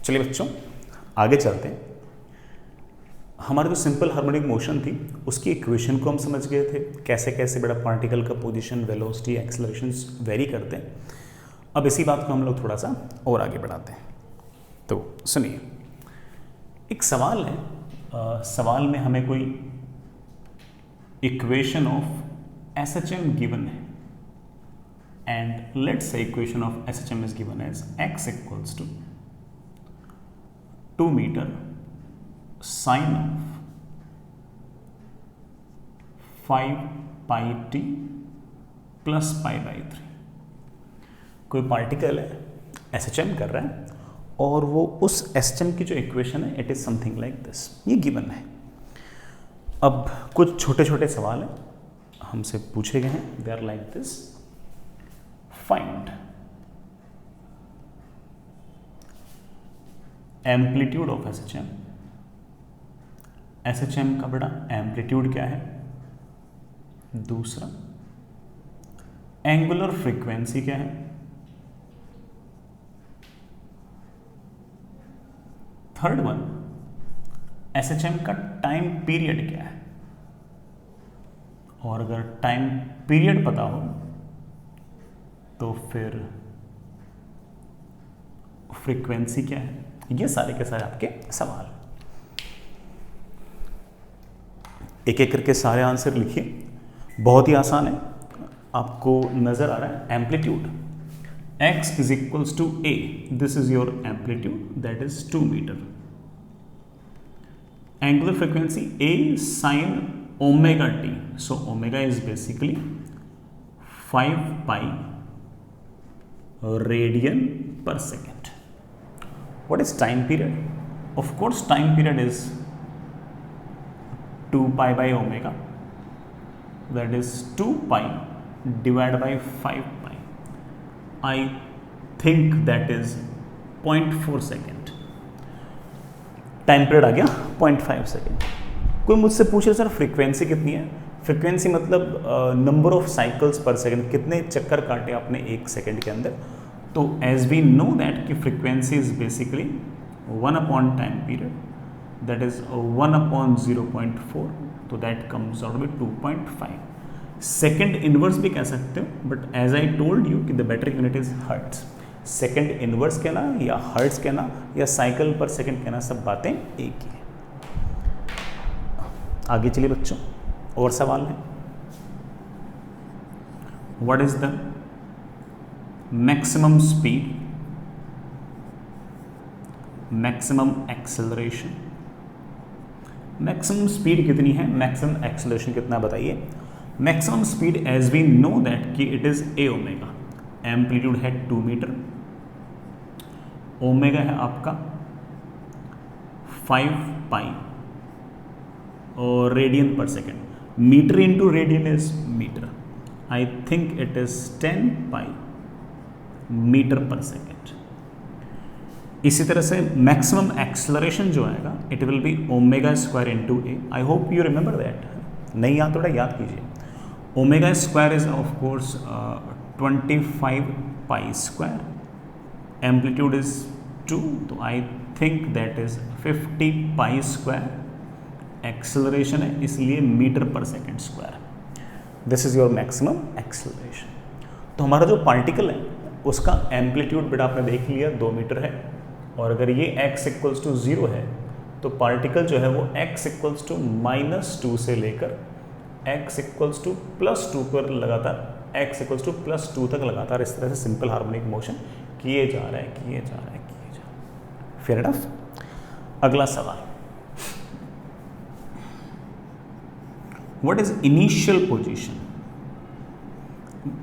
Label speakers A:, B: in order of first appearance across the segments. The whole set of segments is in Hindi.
A: चलिए बच्चों आगे चलते हैं। हमारी जो सिंपल हार्मोनिक मोशन थी उसकी इक्वेशन को हम समझ गए थे, कैसे कैसे बड़ा पार्टिकल का पोजीशन, वेलोसिटी, एक्सेलरेशंस वेरी करते हैं। अब इसी बात को हम लोग थोड़ा सा और आगे बढ़ाते हैं। तो सुनिए, एक सवाल है, सवाल में हमें कोई इक्वेशन ऑफ SHM गिवन है and let's say equation of SHM is given as x equals to 2 meter sine of 5 pi t plus pi by 3। कोई पार्टिकल है SHM कर रहा है और वो उस SHM की जो इक्वेशन है it is something like this, ये गिवन है। अब कुछ छोटे छोटे सवाल हैं हमसे पूछे गए हैं, they are like this. Find amplitude of SHM। SHM का बड़ा एम्पलीट्यूड क्या है, दूसरा एंगुलर फ्रीक्वेंसी क्या है, थर्ड वन SHM का टाइम पीरियड क्या है, और अगर टाइम पीरियड पता हो तो फिर फ्रीक्वेंसी क्या है। ये सारे के सारे आपके सवाल, एक एक करके सारे आंसर लिखिए। बहुत ही आसान है, आपको नजर आ रहा है amplitude x is equals to a, this is your amplitude, that is 2 meter। angular frequency a sin omega t, so omega is basically 5 pi radian per second। what is time period? of course time period is 2 pi by omega, that is 2 pi divided by 5 pi, I think that is 0.4 second. Time period आ गया 0.5 सेकेंड। कोई मुझसे पूछे सर फ्रीक्वेंसी कितनी है, फ्रीक्वेंसी मतलब number of cycles per second, कितने चक्कर काटे आपने एक सेकेंड के अंदर। तो एज वी नो दैट कि frequency is basically 1 upon time period, that is 1 upon 0.4, तो that comes out by 2.5। Second inverse भी कह सकते हो, but as I told you कि the better unit is hertz. Second inverse कहना या हर्ट्स कहना या साइकिल पर सेकेंड कहना, सब बातें एक ही है। आगे चलिए बच्चों, और सवाल है। What is the maximum speed, maximum acceleration. Maximum speed कितनी है, मैक्सिमम एक्सेलरेशन कितना बताइए। Maximum speed as we know that कि it is a omega, amplitude है 2 मीटर, ओमेगा है आपका 5 पाई और radian per second, metre into radian is metre, I think it is 10 pi metre per second. इसी तरह से मैक्सिमम एक्सेलरेशन जो आएगा it will be omega square into a. I hope you remember that, नहीं याद थोड़ा याद कीजिए। Omega square is of course 25 pi square, amplitude is 2, तो I think that is 50 pi square. Acceleration है इसलिए metre per second square. This is your maximum acceleration. तो हमारा जो पार्टिकल है उसका एम्पलीट्यूड बेटा आपने देख लिया 2 मीटर है, और अगर ये x इक्वल्स टू 0 है तो पार्टिकल जो है वो x इक्वल्स टू -2 से लेकर x इक्वल्स टू +2 पर लगातार x इक्वल्स टू +2 तक लगातार इस तरह से सिंपल हार्मोनिक मोशन किए जा रहा है, किए जा रहा है, किए जा रहा है। Fair enough. अगला सवाल, what is initial position.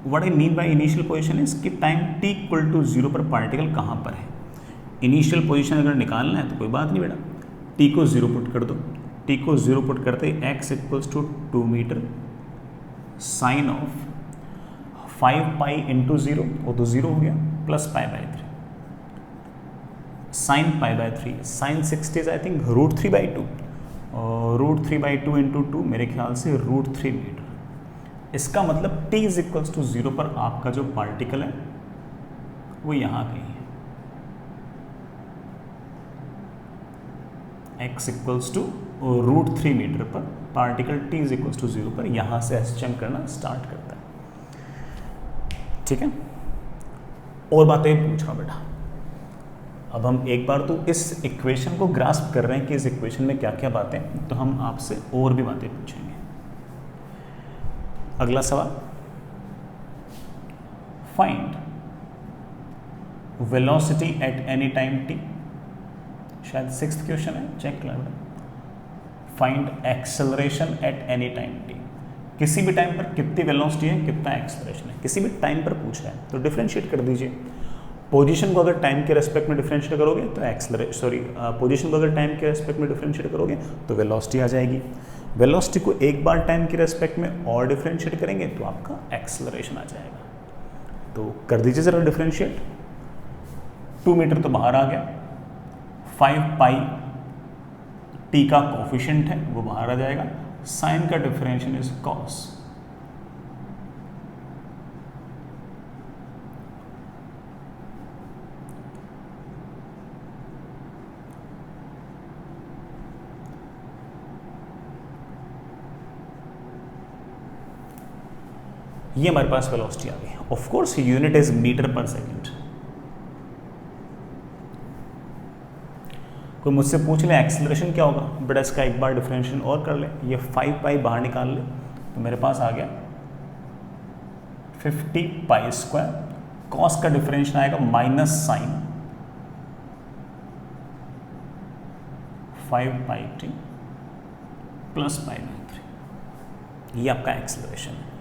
A: What I mean by initial position is कि टाइम t इक्वल टू 0 पर पार्टिकल कहाँ पर है। इनिशियल पोजीशन अगर निकालना है तो कोई बात नहीं बेटा, t को 0 पुट कर दो। t को 0 पुट करते x equals to 2 metre sine of 5 pi into 0, वो तो 0 हो गया, plus pi by 3 sine pi by 3, sine 60 is I think √3/2, और √3/2 इंटू 2 मेरे ख्याल से √3 मीटर। इसका मतलब t इज इक्वल्स टू 0 पर आपका जो पार्टिकल है वो यहाँ कहीं है। x इक्वल्स टू √3 मीटर पर, particle t is equals to 0 पर यहाँ से एसएचएम करना स्टार्ट करता है। ठीक है, और बातें पूछ रहा हूँ बेटा। अब हम एक बार तो इस इक्वेशन को ग्रास्प कर रहे हैं कि इस इक्वेशन में क्या क्या बातें, तो हम आपसे और भी बातें पूछेंगे। अगला सवाल, find velocity at any time t, शायद 6th क्वेश्चन है, चेक कर लें। Find acceleration at any time t, किसी भी टाइम पर कितनी वेलोसिटी है, कितना एक्सेलरेशन है, किसी भी टाइम पर पूछा है तो डिफरेंशिएट कर दीजिए। पोजीशन को अगर टाइम के रेस्पेक्ट में डिफरेंशिएट करोगे तो पोजीशन को अगर टाइम के रेस्पेक्ट में डिफरेंशिएट करोगे तो वेलोसिटी आ जाएगी। वेलोसिटी को एक बार टाइम के रेस्पेक्ट में और डिफरेंशिएट करेंगे तो आपका एक्सेलरेशन आ जाएगा। तो कर दीजिए जरा डिफरेंशिएट। 2 मीटर तो बाहर आ गया, 5 पाई टी का कोफिशिएंट है वो बाहर आ जाएगा, साइन का डिफरेंशिएशन इज कॉस। ये हमारे पास वेलोसिटी आ गई। Of course unit is metre per second. कोई मुझसे पूछ ले एक्सेलरेशन क्या होगा, बेटा इसका एक बार डिफरेंशिएशन और कर ले, ये 5 पाई बाहर निकाल ले तो मेरे पास आ गया 50 पाई स्क्वायर, कॉस का डिफरेंशिएशन आएगा minus sine 5 pi t plus pi by 3, ये आपका एक्सेलरेशन है।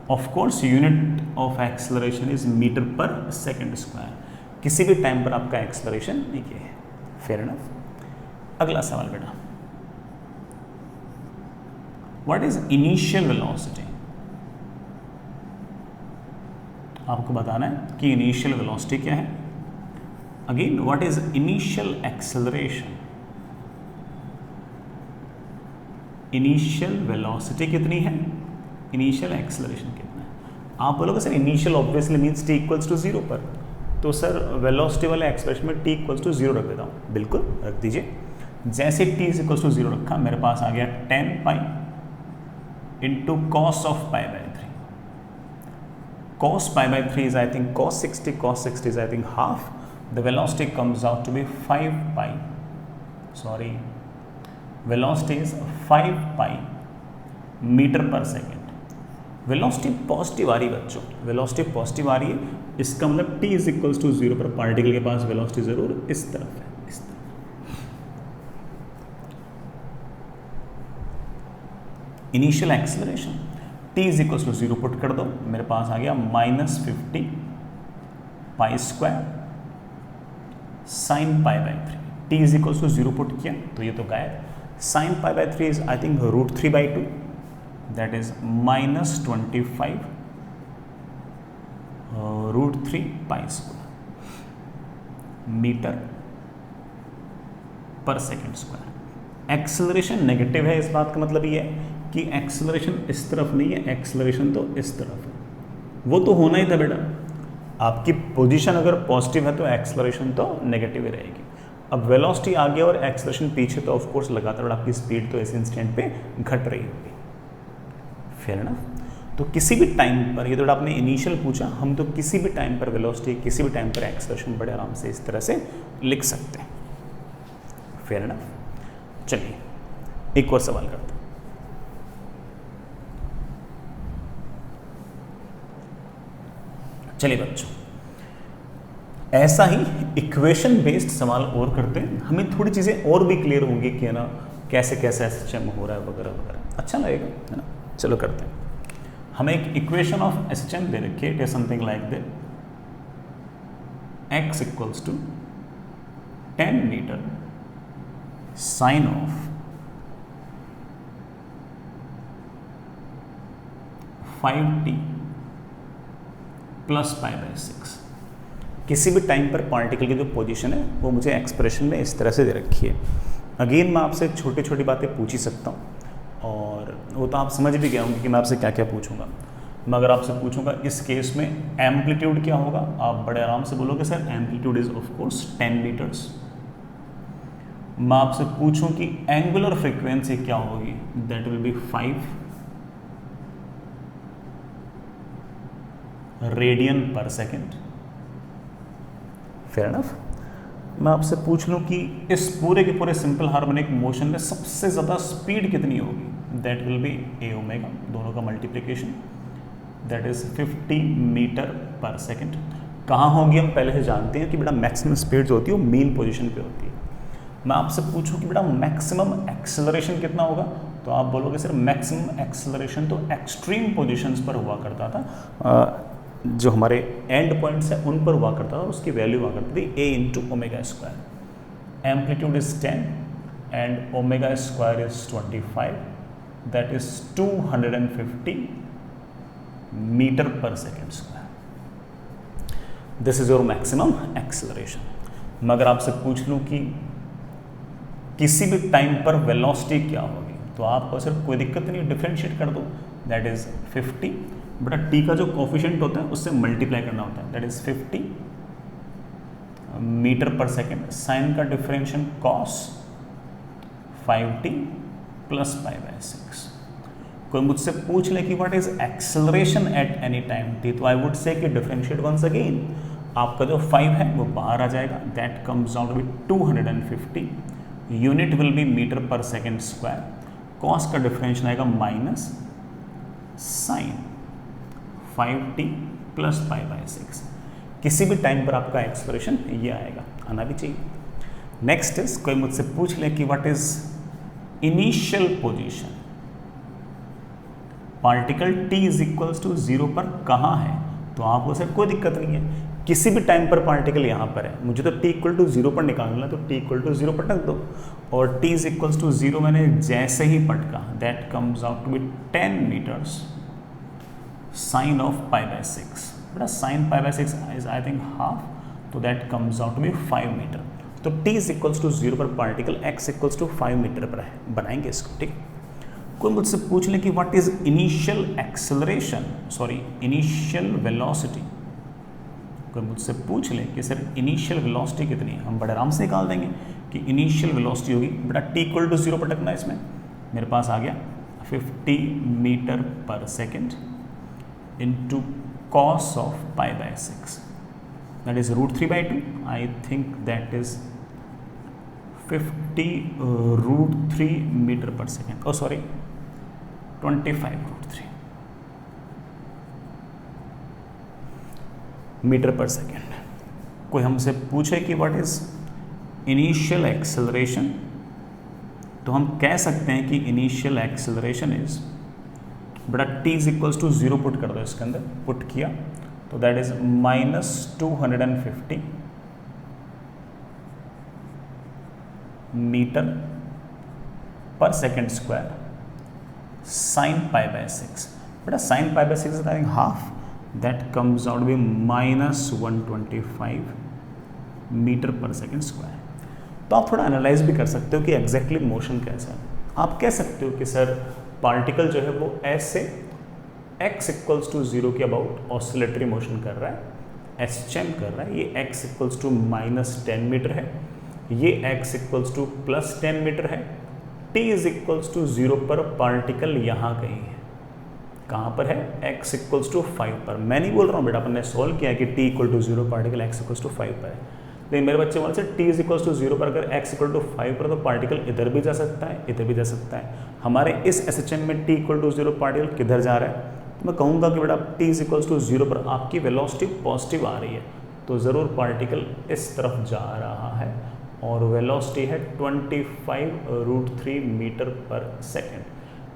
A: Of course unit of acceleration is metre per second square, किसी भी टाइम पर आपका एक्सेलरेशन ये है। Fair enough. अगला सवाल बेटा, व्हाट इज इनिशियल वेलोसिटी, आपको बताना है कि इनिशियल वेलोसिटी क्या है। Again what is initial acceleration, initial velocity कितनी है, इनिशियल एक्सेलरेशन कितना है। आप बोलोगे sir initial obviously means t equals to 0 पर, तो सर वेलोसिटी वाले एक्सप्रेशन में t इक्वल्स टू 0 रख देता हूँ। बिल्कुल रख दीजिए। जैसे t इक्वल्स टू 0 रखा, मेरे पास आ गया 10 pi into cos of pi by 3। cos pi by 3 is I think cos 60 is I think half. The velocity comes out to be 5 pi. Sorry, velocity is 5 pi metre per second. Velocity positive आ रही है बच्चों, वेलोसिटी पॉजिटिव आ रही है, इसका मतलब t इज इक्वल्स टू 0 पर पार्टिकल के पास वेलोसिटी जरूर इस तरफ है, इस तरफ। Initial acceleration t is equals to 0 put कर दो, मेरे पास आ गया -50 pi square sine pi by 3। t is equals to 0 put किया तो ये तो गायब। Sine pi by 3 is I think √3/2, that is -25 √3 pi square metre per second square. Acceleration negative है, इस बात का मतलब ये है कि एक्सेलरेशन इस तरफ नहीं है, एक्सेलरेशन तो इस तरफ है। वो तो होना ही था बेटा, आपकी पोजीशन अगर पॉजिटिव है तो एक्सेलरेशन तो नेगेटिव ही रहेगी। अब वेलोसिटी आगे और एक्सेलरेशन पीछे, तो ऑफ कोर्स लगातार आपकी स्पीड तो इस इंस्टेंट पे घट रही होगी। फेयर ना। तो किसी भी टाइम पर, ये तो आपने इनिशियल पूछा, हम तो किसी भी टाइम पर वेलोसिटी, किसी भी टाइम पर एक्सेलरेशन बड़े आराम से इस तरह से लिख सकते हैं। फेयर ना। चलिए एक और सवाल करते हैं। चलिए बच्चों, ऐसा ही इक्वेशन बेस्ड सवाल और करते हैं, हमें थोड़ी चीज़ें और भी क्लियर होंगी कि है ना कैसे कैसे एसएचएम हो रहा है वगैरह वगैरह, अच्छा लगेगा, है ना। चलो करते हैं। हमें एक इक्वेशन ऑफ एसएचएम दे रखी है, it is something like that, x equals to 10 metre sine of 5t plus pi by 6। किसी भी टाइम पर पार्टिकल की जो पोजीशन है वो मुझे एक्सप्रेशन में इस तरह से दे रखी है। अगेन मैं आपसे छोटी छोटी बातें पूछ ही सकता हूँ, और वो तो आप समझ भी गए होंगे कि मैं आपसे क्या क्या पूछूंगा। मैं अगर आपसे पूछूंगा इस केस में एम्पलीट्यूड क्या होगा, आप बड़े आराम से बोलोगे sir amplitude is of course 10 metres मैं आपसे पूछूं कि एंगुलर फ्रीक्वेंसी क्या होगी, that will be 5 radian per second. Fair enough. मैं आपसे पूछ लूं कि इस पूरे के पूरे सिंपल हार्मोनिक मोशन में सबसे ज़्यादा स्पीड कितनी होगी, that will B A omega, दोनों का multiplication, that is 50 metre per second. कहाँ होगी हम पहले से जानते हैं कि बेटा मैक्सिमम स्पीड जो होती है वो मेन पोजीशन पे होती है। मैं आपसे पूछूं कि बेटा मैक्सिमम एक्सेलरेशन कितना होगा, तो आप बोलोगे सर मैक्सिमम एक्सेलरेशन तो एक्सट्रीम पोजीशंस पर हुआ करता था, जो हमारे एंड पॉइंट्स हैं उन पर हुआ करता था, उसकी वैल्यू हुआ करती थी a into omega square. Amplitude is 10 and omega square is 25, that is 250 metre per second square. This is your maximum acceleration. मैं अगर आपसे पूछ लूँ कि किसी भी टाइम पर वेलोसिटी क्या होगी, तो आपको सिर्फ कोई दिक्कत नहीं, डिफरेंशिएट कर दो, दैट इज 50, बेटा टी का जो कोफिशिएंट होता है उससे मल्टीप्लाई करना होता है, that is 50 metre per second. Sign का differentiation cos 5t plus pi by 6। कोई मुझसे पूछ ले कि what is acceleration at any time t, तो आई वुड से कि डिफरेंशिएट वंस अगेन, आपका जो 5 है वो बाहर आ जाएगा, that comes out to be 250, unit will be metre per second square, cos का डिफरेंशिएशन आएगा minus sine 5t plus pi by 6। किसी भी टाइम पर आपका एक्सप्रेशन ये आएगा, आना भी चाहिए। नेक्स्ट इज, कोई मुझसे पूछ ले कि what is initial position, particle t is equals to 0 पर कहाँ है, तो आपको सर कोई दिक्कत नहीं है, किसी भी टाइम पर पार्टिकल यहाँ पर है, मुझे तो t इक्वल टू 0 पर निकालना है, तो t इक्वल टू 0 पटक दो, और t इज इक्वल्स टू 0 मैंने जैसे ही पटका, that comes out to be 10 metres sine of pi by 6। बेटा sine pi by 6 is I think half, तो that comes out to be 5 metre. तो t इज इक्वल्स टू 0 पर particle x equals to 5 metre पर है, बनाएंगे इसको, ठीक है। कोई मुझसे पूछ ले कि what is initial acceleration, sorry initial velocity, कोई मुझसे पूछ ले कि सर इनिशियल वेलोसिटी कितनी है, हम बड़े आराम से निकाल देंगे कि इनिशियल वेलोसिटी होगी, बेटा t इक्वल टू 0 पर टकना, इसमें मेरे पास आ गया 50 metre per second into cos of pi by 6, that is root 3 by 2, I think that is 50 root 3 meter per second, oh sorry 25 root 3 metre per second. कोई हमसे पूछे कि व्हाट इज इनिशियल एक्सेलरेशन, तो हम कह सकते हैं कि इनिशियल एक्सेलरेशन इज, बेटा t is equals to 0 put कर दो, इसके अंदर पुट किया तो that is minus 250 metre per second square sine pi by 6। बेटा sine pi by 6 is I think half, that comes out be minus 125 metre per second square. तो आप थोड़ा एनालाइज भी कर सकते हो कि एग्जैक्टली मोशन कैसा है। आप कह सकते हो कि सर पार्टिकल जो है वो ऐसे x इक्वल्स टू 0 के अबाउट ऑसिलेटरी मोशन कर रहा है, एसचेम कर रहा है, ये x equals to minus 10 metre है, ये x equals to plus 10 metre है, t इज इक्वल्स टू 0 पर पार्टिकल यहाँ कहीं है, कहाँ पर है, x इक्वल्स टू 5 पर। मैं नहीं बोल रहा हूँ बेटा, अपन ने सॉल्व किया कि t equal to 0 particle x equals to 5 पर है, लेकिन मेरे बच्चे बोले से t इज इक्वल्स टू 0 पर अगर x इक्वल टू 5 पर, तो पार्टिकल इधर भी जा सकता है, इधर भी जा सकता है। हमारे इस SHM में t इक्वल टू 0 पार्टिकल किधर जा रहा है, तो मैं कहूँगा कि बेटा t इज इक्वल्स टू 0 पर आपकी वेलोसिटी पॉजिटिव आ रही है, तो ज़रूर पार्टिकल इस तरफ जा रहा है, और वेलोसिटी है 25 root 3 metre per second.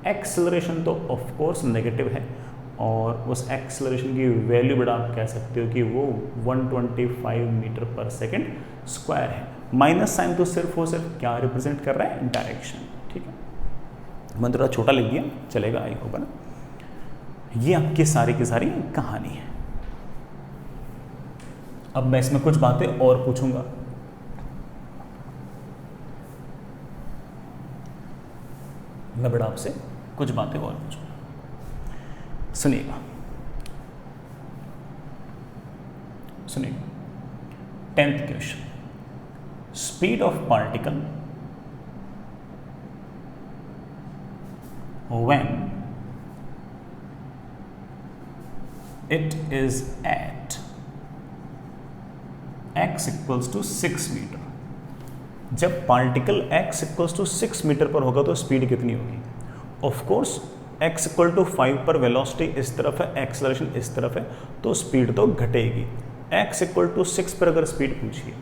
A: Acceleration तो ऑफकोर्स नेगेटिव है, और उस एक्सेलरेशन की वैल्यू बेटा आप कह सकते हो कि वो 125 मीटर पर सेकेंड स्क्वायर है। माइनस साइन तो सिर्फ वो सिर्फ क्या रिप्रेजेंट कर रहा है, डायरेक्शन, ठीक है। मैं थोड़ा छोटा लिख दिया, चलेगा, आई होगा ना। ये आपकी सारी की सारी कहानी है। अब मैं इसमें कुछ बातें और पूछूंगा। मैं बेटा आपसे कुछ बातें और पूछूंगा, सुनिएगा सुनिएगा। 10th question, speed of particle when it is at x equals to 6 metre. जब particle x equals to 6 metre पर होगा तो स्पीड कितनी होगी? Of course x equal to 5 पर वेलोसिटी इस तरफ है, एक्सेलरेशन इस तरफ है, तो स्पीड तो घटेगी। x इक्वल टू 6 पर अगर स्पीड पूछिए,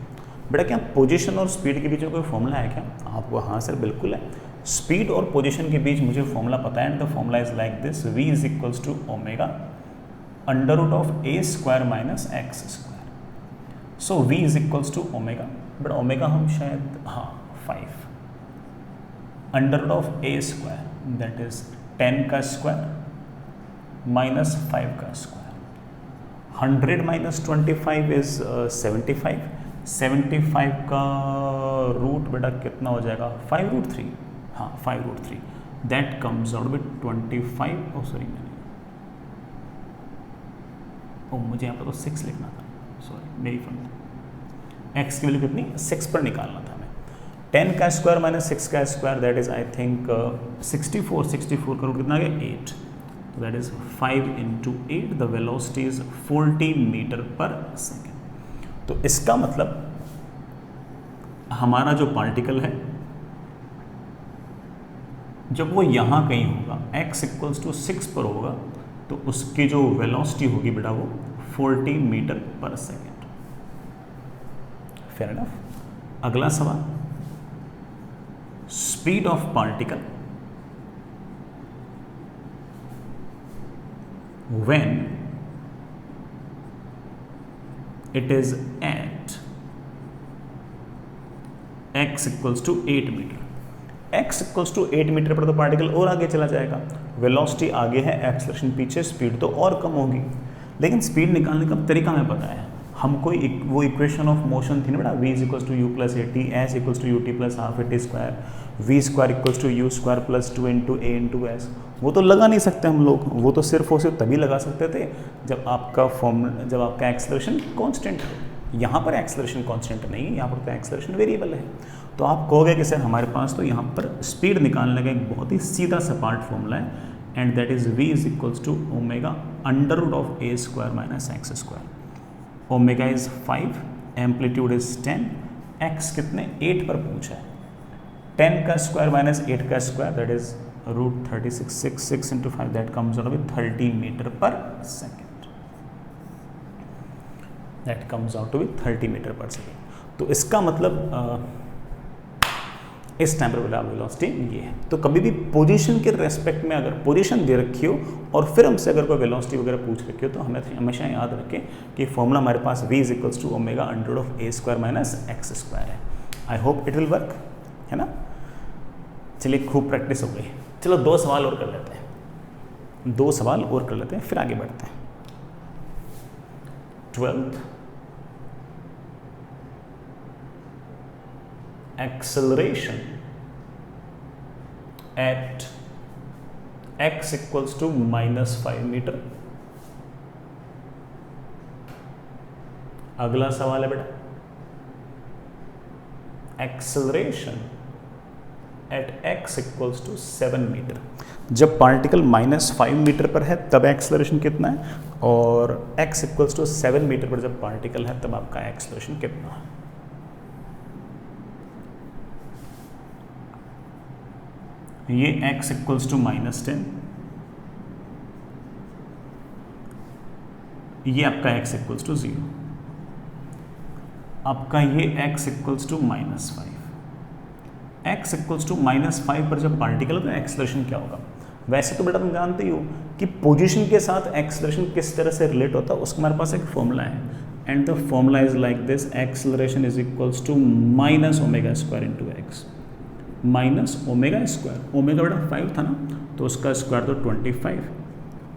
A: बेटा क्या पोजीशन और स्पीड के बीच में कोई फॉर्मूला है क्या? आपको हाँ सर बिल्कुल है। स्पीड और पोजीशन के बीच मुझे फॉर्मूला पता है, and the formula is like this, v is equals to omega under root of a square minus x square. So v is equals to omega, but omega हम शायद 5 under root of a square that is 10 का स्क्वायर माइनस 5 का स्क्वायर। 100 minus 25 is 75। 75 का रूट बेटा कितना हो जाएगा? 5 रूट 3। हाँ 5 root 3 that comes out with 25। Oh sorry मुझे यहाँ पर तो 6 लिखना था, सॉरी मेरी फॉल्ट। एक्स की वैल्यू कितनी? 6 पर निकालना था हमें। 10 का स्क्वायर माइनस 6 का square that is I think 64। 64 का रूट कितना आ गया? 8। तो that is 5 into 8, the velocity is 40 metre per second. तो इसका मतलब हमारा जो पार्टिकल है जब वो यहाँ कहीं होगा, x इक्वल्स टू 6 पर होगा, तो उसकी जो वेलोसिटी होगी बेटा वो 40 metre per second. Fair enough. अगला सवाल, speed of particle when it is at x equals to 8 metre. x equals to 8 metre पर तो पार्टिकल और आगे चला जाएगा, वेलोसिटी आगे है, एक्सेलरेशन पीछे, स्पीड तो और कम होगी। लेकिन स्पीड निकालने का तरीका हमें पता है, हमको वो इक्वेशन ऑफ मोशन थी ना बेटा, v equals to u plus a t, s equals to u t plus half a t square, v square equals to u square plus 2 into a into s. वो तो लगा नहीं सकते हम लोग, वो तो सिर्फ और सिर्फ तभी लगा सकते थे जब आपका एक्सेलरेशन कांस्टेंट है। यहाँ पर एक्सेलरेशन कांस्टेंट नहीं है, यहाँ पर तो एक्सेलरेशन वेरिएबल है। तो आप कहोगे कि सर हमारे पास तो यहाँ पर स्पीड निकालने का एक बहुत ही सीधा सपाट फॉर्मूला है, and that is v is equals to omega under root of a square minus x square. Omega is 5, amplitude is 10, x कितने 8 पर पूछा है। 10 का स्क्वायर माइनस 8 का square that is root 36, 6 into 5 that comes out with 30 metre per second. That comes out with 30 metre per second. तो इसका मतलब इस टाइम पर वेलोसिटी ये है। तो कभी भी पोजीशन के रेस्पेक्ट में अगर पोजीशन दे रखी हो और फिर हमसे अगर कोई वेलोसिटी वगैरह पूछ रखी हो, तो हमें हमेशा याद रखें कि फॉर्मूला हमारे पास v is equals to omega under of a square minus x square है। I hope it will work, है ना। चलिए खूब प्रैक्टिस हो गई। चलो 2 सवाल और कर लेते हैं, 2 सवाल और कर लेते हैं, फिर आगे बढ़ते हैं। 12th, acceleration at x equals to minus 5 metre. अगला सवाल है बेटा, acceleration at x equals to 7 metre. जब पार्टिकल -5 मीटर पर है तब एक्सेलरेशन कितना है, और x इक्वल्स टू 7 मीटर पर जब पार्टिकल है तब आपका एक्सेलरेशन कितना है। ये x इक्वल्स टू -10, ये आपका x इक्वल्स टू 0, आपका ये x equals to -5। x equals to -5 पर जब पार्टिकल तो एक्सेलरेशन क्या होगा? वैसे तो बेटा तुम जानते ही हो कि पोजीशन के साथ एक्सेलरेशन किस तरह से रिलेट होता है, उसका हमारे पास एक फॉर्मूला है, and the formula is like this, acceleration is equals to minus omega square into x, minus omega square. Omega बेटा 5 था ना, तो उसका स्क्वायर तो 25,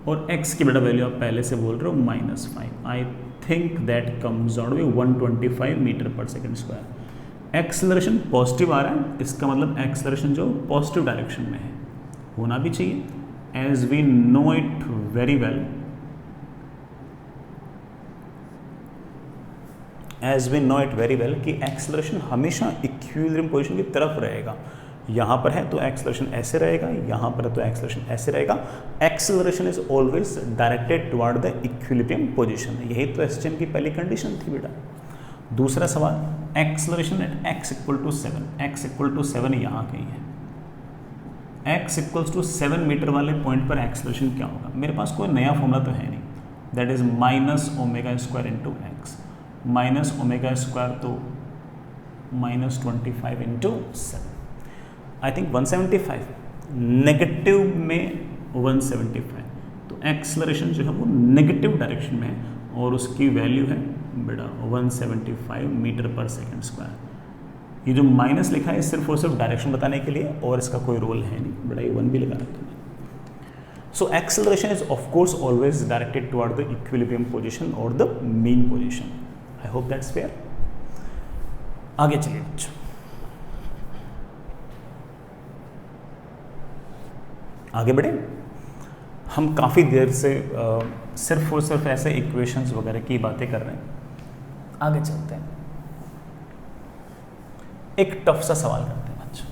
A: और x की बेटा वैल्यू आप पहले से बोल रहे हो -5। I think that comes out with 125 metre per second square. Acceleration positive आ रहा है, इसका मतलब एक्सेलरेशन जो पॉजिटिव डायरेक्शन में है होना भी चाहिए, as we know it very well, कि एक्सेलरेशन हमेशा इक्विलिब्रियम पोजीशन की तरफ रहेगा। यहाँ पर है तो एक्सेलरेशन ऐसे रहेगा, यहाँ पर है तो एक्सेलरेशन ऐसे रहेगा। Acceleration is always directed toward the equilibrium position. यही तो एसएचएम की पहली कंडीशन थी बेटा। दूसरा सवाल, acceleration at x equal to 7, x equal to 7 यहाँ कहीं है। x इक्वल्स टू 7 मीटर वाले पॉइंट पर एक्सेलरेशन क्या होगा? मेरे पास कोई नया फॉर्मूला तो है नहीं, that is minus omega square into x. Minus omega square तो minus 25 into 7, I think 175, negative में 175, तो एक्सेलरेशन जो है वो नेगेटिव डायरेक्शन में है और उसकी वैल्यू है बेटा 175 मीटर पर सेकेंड स्क्वायर। ये जो माइनस लिखा है सिर्फ और सिर्फ डायरेक्शन बताने के लिए और इसका कोई रोल है नहीं बेटा, ये 1 भी लगा रखा है। So acceleration is of course always directed toward the equilibrium position और the mean position. I hope that's fair. आगे चलिए बच्चों, आगे बढ़े। हम काफ़ी देर से सिर्फ और सिर्फ ऐसे इक्वेशंस वगैरह की बातें कर रहे हैं। आगे चलते हैं, एक टफ सा सवाल करते हैं बच्चों,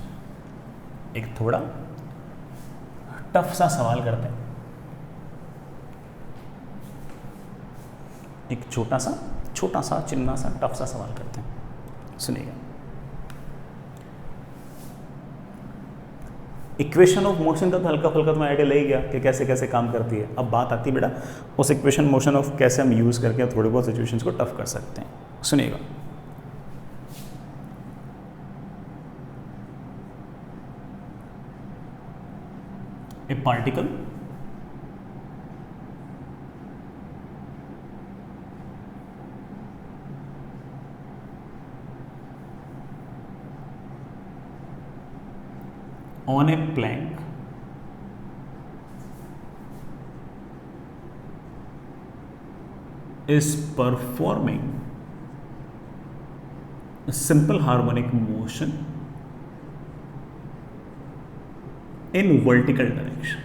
A: एक थोड़ा टफ सा सवाल करते हैं। एक छोटा सा चिन्ना सा टफ सा सवाल करते हैं, सुनिएगा। इक्वेशन ऑफ मोशन का तो हल्का फुल्का तो आइडिया ले गया कि कैसे कैसे काम करती है। अब बात आती है बेटा उस इक्वेशन मोशन ऑफ कैसे हम यूज़ करके थोड़ी बहुत सिचुएशंस को टफ कर सकते हैं। सुनिएगा, ए particle on a plank is performing a simple harmonic motion in vertical direction।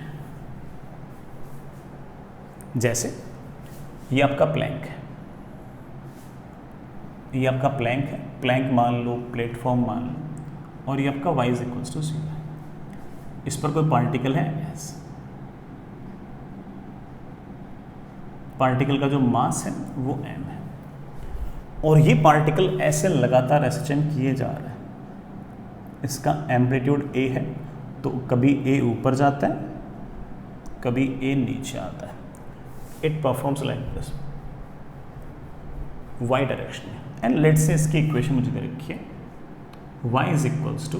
A: जैसे ये आपका प्लैंक है, ये आपका प्लैंक है, प्लैंक मान लो, प्लेटफॉर्म मान लो, और ये आपका y इज इक्वल्स टू 0 है। इस पर कोई पार्टिकल है S, पार्टिकल का जो मास है वो m है और ये पार्टिकल ऐसे लगातार एसएचएम किए जा रहा है। इसका एम्पलीट्यूड a है तो कभी a ऊपर जाता है, कभी a नीचे आता है। It performs like this y direction में। एंड लेट्स से इसकी इक्वेशन मुझे दे रखी है, y is equals to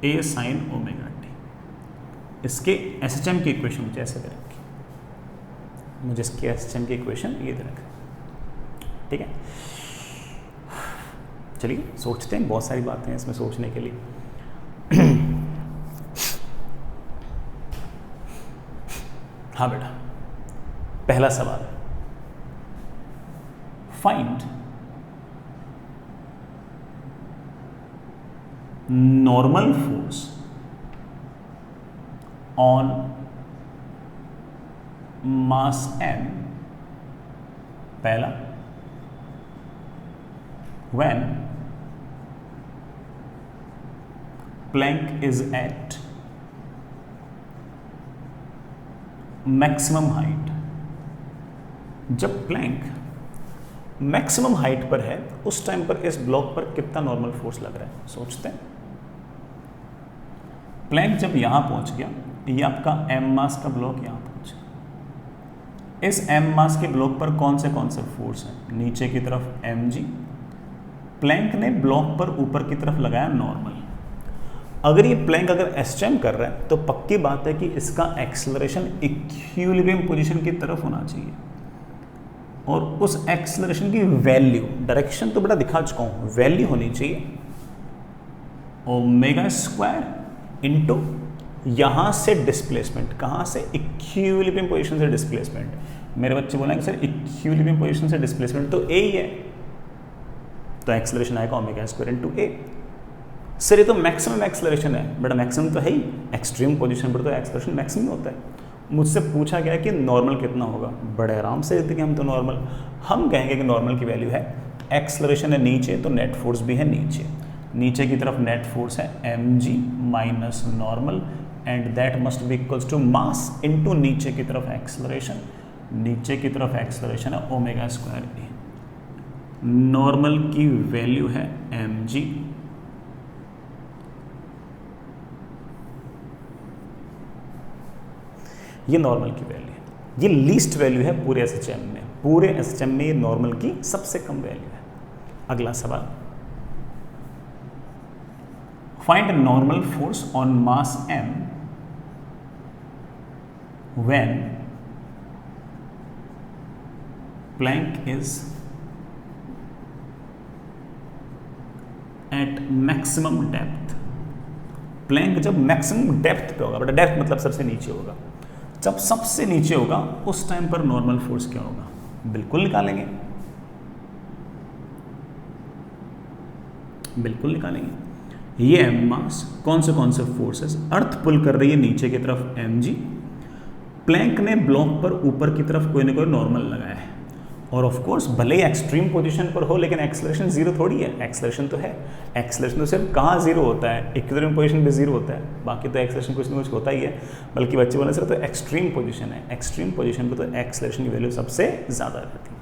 A: a sin omega t। इसके एसएचएम की इक्वेशन मुझे ऐसे दे रखी है, मुझे इसके एसएचएम की इक्वेशन ये दे रखी है, ठीक है। चलिए सोचते हैं, बहुत सारी बातें हैं इसमें सोचने के लिए। हाँ बेटा, पहला सवाल, find normal force on mass m, पहला, when Planck is at maximum height. जब प्लैंक मैक्सिमम हाइट पर है उस टाइम पर इस ब्लॉक पर कितना नॉर्मल फोर्स लग रहा है, सोचते हैं। प्लैंक जब यहां पहुंच गया, ये आपका m मास का ब्लॉक यहां पहुंचा। इस m मास के ब्लॉक पर कौन से फोर्स हैं? नीचे की तरफ mg। प्लैंक ने ब्लॉक पर ऊपर की तरफ लगाया नॉर्मल। अगर ये प्लैंक अगर एसएचएम कर रहा है तो पक्की बात है कि इसका एक्सेलरेशन इक्विलिब्रियम पोजीशन की तरफ होना चाहिए और उस एक्सेलरेशन की वैल्यू, डायरेक्शन तो बेटा दिखा चुका हूं, वैल्यू होनी चाहिए ओमेगा स्क्वायर इनटू यहां से डिस्प्लेसमेंट। कहां से? इक्विलिब्रियम पोजीशन से डिस्प्लेसमेंट। मेरे बच्चे बोलेंगे सर इक्विलिब्रियम पोजीशन से डिस्प्लेसमेंट तो ए ही है, तो एक्सेलरेशन आएगा ओमेगा स्क्वायर इनटू ए। सर ये तो मैक्सिमम एक्सेलरेशन है, बेटा मैक्सिमम तो है ही, एक्सट्रीम पोजीशन पर तो एक्सेलरेशन मैक्सिमम होता है। मुझसे पूछा गया कि नॉर्मल कितना होगा, बड़े आराम से देते कि हम तो नॉर्मल, हम कहेंगे कि नॉर्मल की वैल्यू है, एक्सेलरेशन है नीचे तो नेट फोर्स भी है नीचे, नीचे की तरफ नेट फोर्स है mg minus normal and that must be equals to mass into नीचे की तरफ एक्सेलरेशन, नीचे की तरफ एक्सेलरेशन है ओमेगा स्क्वायर ए। नॉर्मल की वैल्यू है mg, ये नॉर्मल की वैल्यू है, ये लीस्ट वैल्यू है पूरे एसएचएम में, पूरे एसएचएम में ये नॉर्मल की सबसे कम वैल्यू है। अगला सवाल, find normal force on mass m when plank is at maximum depth. Plank जब मैक्सिमम डेप्थ पे होगा, बेटा डेप्थ मतलब सबसे नीचे होगा, जब सबसे नीचे होगा उस टाइम पर नॉर्मल फोर्स क्या होगा, बिल्कुल निकालेंगे, बिल्कुल निकालेंगे। ये एम मास कौन से फोर्सेस, अर्थ पुल कर रही है नीचे की तरफ mg, प्लैंक ने ब्लॉक पर ऊपर की तरफ कोई ना कोई नॉर्मल लगाया है, और ऑफ कोर्स भले ही एक्सट्रीम पोजीशन पर हो लेकिन एक्सेलरेशन जीरो थोड़ी है, एक्सेलरेशन तो है। एक्सेलरेशन तो सिर्फ कहाँ जीरो होता है, इक्विलिब्रियम पोजीशन पे जीरो होता है, बाकी तो एक्सेलरेशन कुछ ना कुछ होता ही है, बल्कि बच्चे बोले सर तो एक्सट्रीम पोजीशन है, एक्सट्रीम पोजीशन पर तो एक्सेलरेशन की वैल्यू सबसे ज़्यादा रहती है,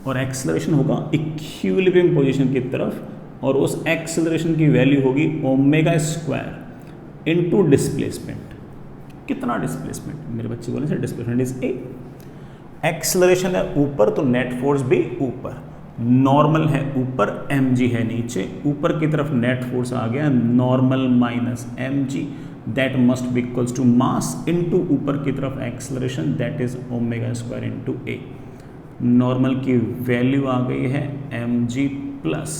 A: और एक्सेलरेशन होगा इक्विलिब्रियम पोजीशन की तरफ, और उस एक्सेलरेशन की वैल्यू होगी ओमेगा स्क्वायर इनटू डिस्प्लेसमेंट। कितना डिस्प्लेसमेंट, मेरे बच्चे बोले sir displacement is a, acceleration है ऊपर तो नेट फोर्स भी ऊपर, नॉर्मल है ऊपर mg है नीचे, ऊपर की तरफ नेट फोर्स आ गया normal minus mg, that must be equals to mass into ऊपर की तरफ acceleration that is omega square into a। Normal की वैल्यू आ गई है mg plus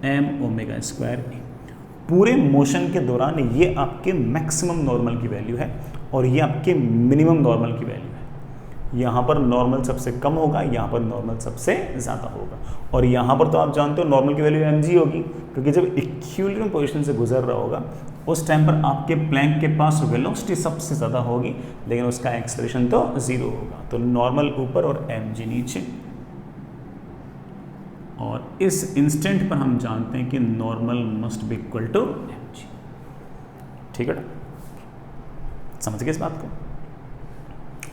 A: m omega square a। पूरे मोशन के दौरान ये आपके मैक्सिमम नॉर्मल की वैल्यू है और ये आपके मिनिमम नॉर्मल की वैल्यू है। यहाँ पर नॉर्मल सबसे कम होगा, यहाँ पर नॉर्मल सबसे ज़्यादा होगा, और यहाँ पर तो आप जानते हो नॉर्मल की वैल्यू mg होगी, क्योंकि जब इक्विलिब्रियम पोजीशन से गुजर रहा होगा उस टाइम पर आपके प्लैंक के पास वेलोसिटी सबसे ज़्यादा होगी, लेकिन उसका एक्सेलरेशन तो ज़ीरो होगा। तो नॉर्मल ऊपर और mg नीचे, और इस इंस्टेंट पर हम जानते हैं कि normal must be equal to mg। ठीक है ना, समझ गए इस बात को।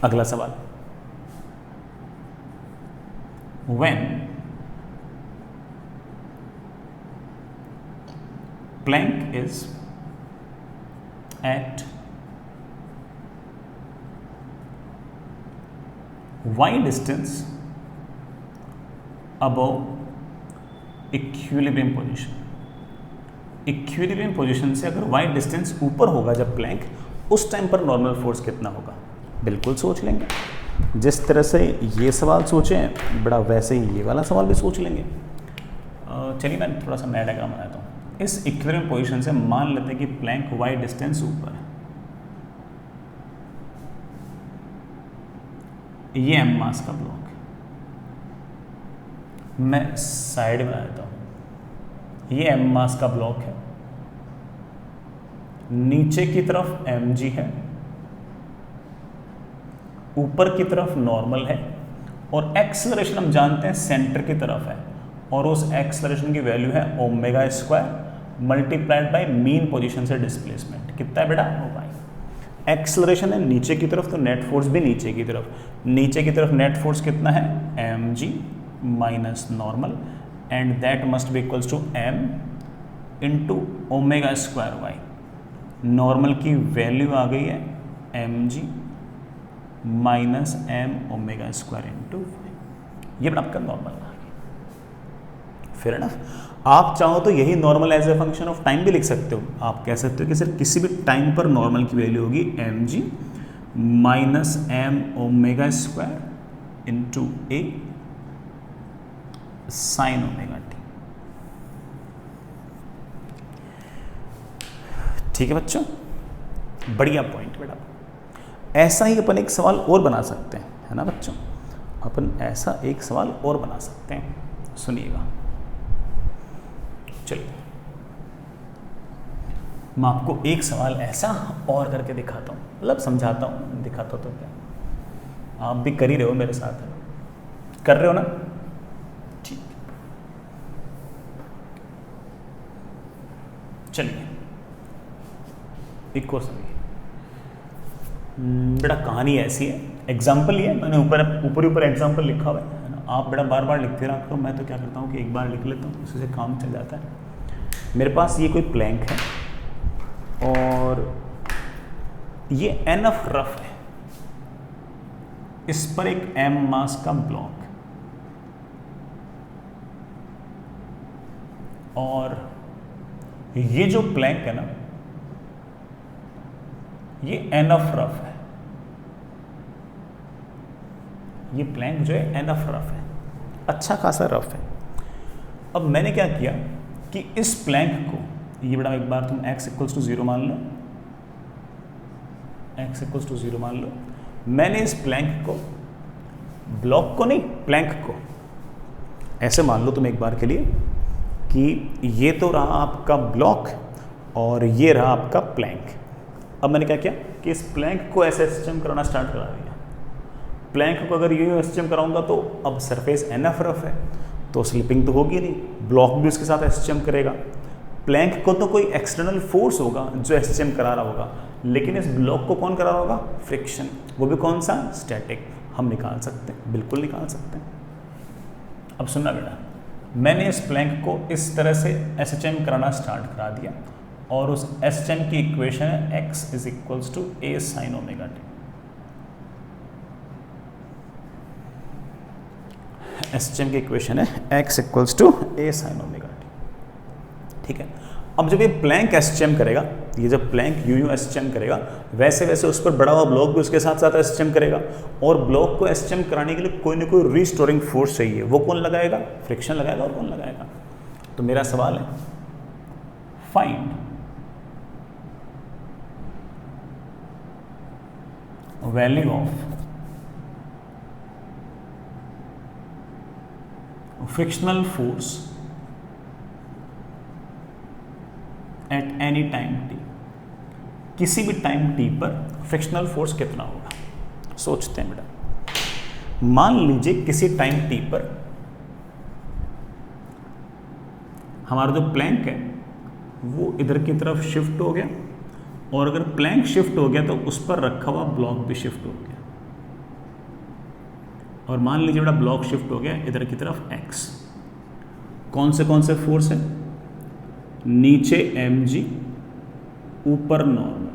A: अगला सवाल, when Planck is at y distance above equilibrium position, equilibrium position से अगर y डिस्टेंस ऊपर होगा जब प्लैंक, उस टाइम पर नॉर्मल फोर्स कितना होगा, बिल्कुल सोच लेंगे। जिस तरह से ये सवाल सोचे हैं बड़ा, वैसे ही ये वाला सवाल भी सोच लेंगे। चलिए मैं थोड़ा सा नया डायग्राम बनाता हूँ। इस इक्विलिब्रियम पोजीशन से मान लेते हैं कि प्लैंक y डिस्टेंस ऊपर है, ये m मास का ब्लॉक है, मैं साइड में आ जाता हूँ, ये m मास का ब्लॉक है, नीचे की तरफ mg है, ऊपर की तरफ नॉर्मल है, और एक्सेलरेशन हम जानते हैं सेंटर की तरफ है, और उस एक्सेलरेशन की वैल्यू है omega square multiplied by mean position से डिस्प्लेसमेंट। कितना है बेटा, y। एक्सेलरेशन है नीचे की तरफ तो नेट फोर्स भी नीचे की तरफ, नीचे की तरफ नेट फोर्स कितना है mg minus normal, and that must be equals to m into omega square y। Normal की वैल्यू आ गई है mg minus m omega square into, ये बड़ा आपका नॉर्मल आ गया। फिर ना आप चाहो तो यही normal as a function of time भी लिख सकते हो। आप कह सकते हो कि सर किसी भी टाइम पर नॉर्मल की वैल्यू होगी mg minus m omega square into a sine omega t। ठीक है बच्चों, बढ़िया पॉइंट बेटा। ऐसा ही अपन एक सवाल और बना सकते हैं, है ना बच्चों, अपन ऐसा एक सवाल और बना सकते हैं, सुनिएगा। चलिए मैं आपको एक सवाल ऐसा और करके दिखाता हूँ, मतलब समझाता हूँ, दिखाता हूँ तो क्या आप भी कर ही रहे हो मेरे साथ, कर रहे हो ना, ठीक। चलिए एक और समझिए बेटा, कहानी ऐसी है, एग्जाम्पल ये मैंने ऊपर एग्जाम्पल लिखा हुआ है ना, आप बेटा बार बार लिखते रहा करो, मैं तो क्या करता हूँ कि एक बार लिख लेता हूँ, उसी से काम चल जाता है। मेरे पास ये कोई प्लैंक है और ये एनफ रफ है, इस पर एक m मास का ब्लॉक, और ये जो प्लैंक है ना ये एनफ रफ है, ये प्लैंक जो है एनफ रफ है, अच्छा खासा रफ है। अब मैंने क्या किया कि इस प्लैंक को, ये बड़ा एक बार तुम x इक्वल्स टू 0 मान लो, x इक्वल्स टू 0 मान लो, मैंने इस प्लैंक को, ब्लॉक को नहीं प्लैंक को ऐसे मान लो तुम एक बार के लिए कि ये तो रहा आपका ब्लॉक और ये रहा आपका प्लैंक। अब मैंने क्या किया कि इस प्लैंक को ऐसे एसएचएम कराना स्टार्ट करा दिया। प्लैंक को अगर ये एसएचएम कराऊंगा तो अब सरफेस एनएफ रफ है तो स्लिपिंग तो होगी नहीं, ब्लॉक भी उसके साथ एसएचएम करेगा। प्लैंक को तो कोई एक्सटर्नल फोर्स होगा जो एसएचएम करा रहा होगा, लेकिन इस ब्लॉक को कौन करा रहा होगा? फ्रिक्शन, वो भी कौन सा? स्टैटिक। हम निकाल सकते हैं, बिल्कुल निकाल सकते हैं। अब सुनना बेटा, मैंने इस प्लैंक को इस तरह से एसएचएम कराना स्टार्ट करा दिया और उस एसएचएम की इक्वेशन है x is equals to a sin omega t। SHM की इक्वेशन है x equals to a sin omega t। ठीक है, अब जब ये प्लैंक एसएचएम करेगा, ये जब प्लैंक यूं एसएचएम करेगा, वैसे वैसे उस पर बड़ा हुआ ब्लॉक भी उसके साथ साथ एसएचएम करेगा, और ब्लॉक को एसएचएम कराने के लिए कोई ना कोई रीस्टोरिंग फोर्स चाहिए। वो कौन लगाएगा? फ्रिक्शन लगाएगा। और कौन लगाएगा? तो मेरा सवाल है, find value of frictional force at any time t। किसी भी टाइम t पर फ्रिक्शनल फोर्स कितना होगा? सोचते हैं बेटा। मान लीजिए किसी टाइम t पर हमारा जो प्लैंक है वो इधर की तरफ शिफ्ट हो गया, और अगर प्लैंक शिफ्ट हो गया तो उस पर रखा हुआ ब्लॉक भी शिफ्ट हो गया, और मान लीजिए बेटा ब्लॉक शिफ्ट हो गया इधर की तरफ x। कौन से फोर्स है? नीचे mg, ऊपर नॉर्मल,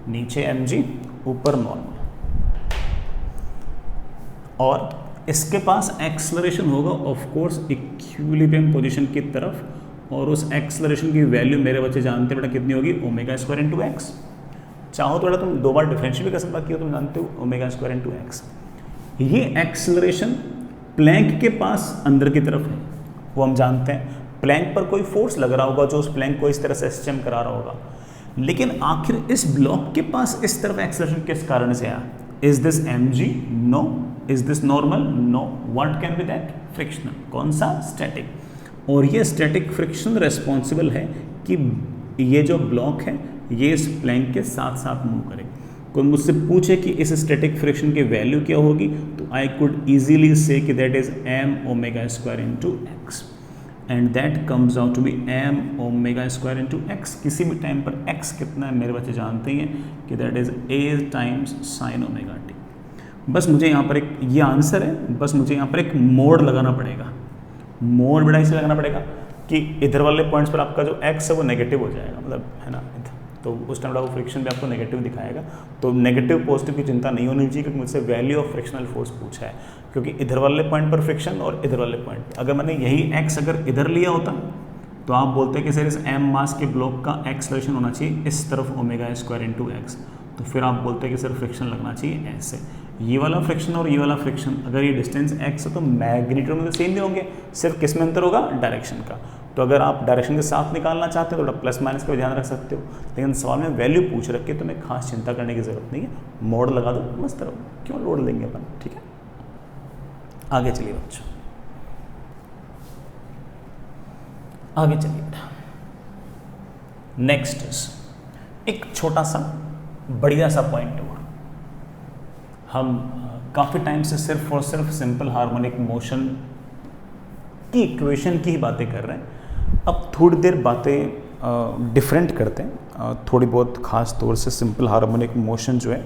A: नीचे mg ऊपर नॉर्मल, और इसके पास एक्सेलरेशन होगा ऑफ कोर्स इक्विलिब्रियम पोजीशन की तरफ, और उस एक्सेलरेशन की वैल्यू मेरे बच्चे जानते हैं बेटा कितनी होगी? Omega square into x. चाहो तो बेटा तुम दो बार डिफरेंशियल भी कर सकते, बाकी तुम जानते हो ओमेगा स्क्वायर इंटू एक्स। ये एक्सेलरेशन प्लैंक के पास अंदर की तरफ है, वो हम जानते हैं। प्लैंक पर कोई फोर्स लग रहा होगा जो उस प्लैंक को इस तरह से एसएचएम करा रहा होगा, लेकिन आखिर इस ब्लॉक के पास इस तरफ एक्सेलरेशन किस कारण से आया? Is this mg? No. Is this normal? No. What can be that? Frictional. कौन सा? स्टैटिक। और ये स्टैटिक फ्रिक्शन रेस्पॉन्सिबल है कि ये जो ब्लॉक है ये इस प्लैंक के साथ साथ मूव करे। कोई मुझसे पूछे कि इस स्टैटिक फ्रिक्शन की वैल्यू क्या होगी, तो आई कुड इजीली से कि that is m omega square into x, and that comes out to be m omega square into x. किसी भी टाइम पर x कितना है मेरे बच्चे जानते हैं कि that is a times sign omega t। बस मुझे यहाँ पर एक, ये आंसर है, बस मुझे यहाँ पर एक मोड लगाना पड़ेगा। मोड बेटा इसे लगाना पड़ेगा कि इधर वाले पॉइंट्स पर आपका जो x है वो नेगेटिव हो जाएगा, मतलब है ना, तो उस टाइम वो फ्रिक्शन भी आपको नेगेटिव दिखाएगा। तो नेगेटिव पॉजिटिव की चिंता नहीं होनी चाहिए, क्योंकि मुझसे वैल्यू ऑफ फ्रिक्शनल फोर्स पूछा है, क्योंकि इधर वाले पॉइंट पर फ्रिक्शन और इधर वाले पॉइंट पर, अगर मैंने यही x अगर इधर लिया होता तो आप बोलते हैं कि सर इस m मास के ब्लॉक का एक्सेलरेशन होना चाहिए इस तरफ ओमेगा स्क्वायर इंटू एक्स, तो फिर आप बोलते हैं कि सर फ्रिक्शन लगना चाहिए ऐसे। ये वाला फ्रिक्शन और ये वाला फ्रिक्शन, अगर ये डिस्टेंस x है तो मैग्नीट्यूड में तो सेम ही होंगे, सिर्फ किस में अंतर होगा? डायरेक्शन का। तो अगर आप डायरेक्शन के साथ निकालना चाहते हो तो प्लस माइनस का ध्यान रख सकते हो, लेकिन सवाल में वैल्यू पूछ रखे तो मैं खास चिंता करने की जरूरत नहीं है, मोड लगा दो मस्त रहो, क्यों लोड लेंगे अपन। ठीक है, आगे चलिए बच्चों, आगे चलिए बेटा। नेक्स्ट इज एक छोटा सा बढ़िया सा पॉइंट हुआ। हम काफ़ी टाइम से सिर्फ और सिर्फ सिंपल हार्मोनिक मोशन की इक्वेशन की ही बातें कर रहे हैं, अब थोड़ी देर बातें डिफरेंट करते हैं, थोड़ी बहुत ख़ास तौर से सिंपल हार्मोनिक मोशन जो है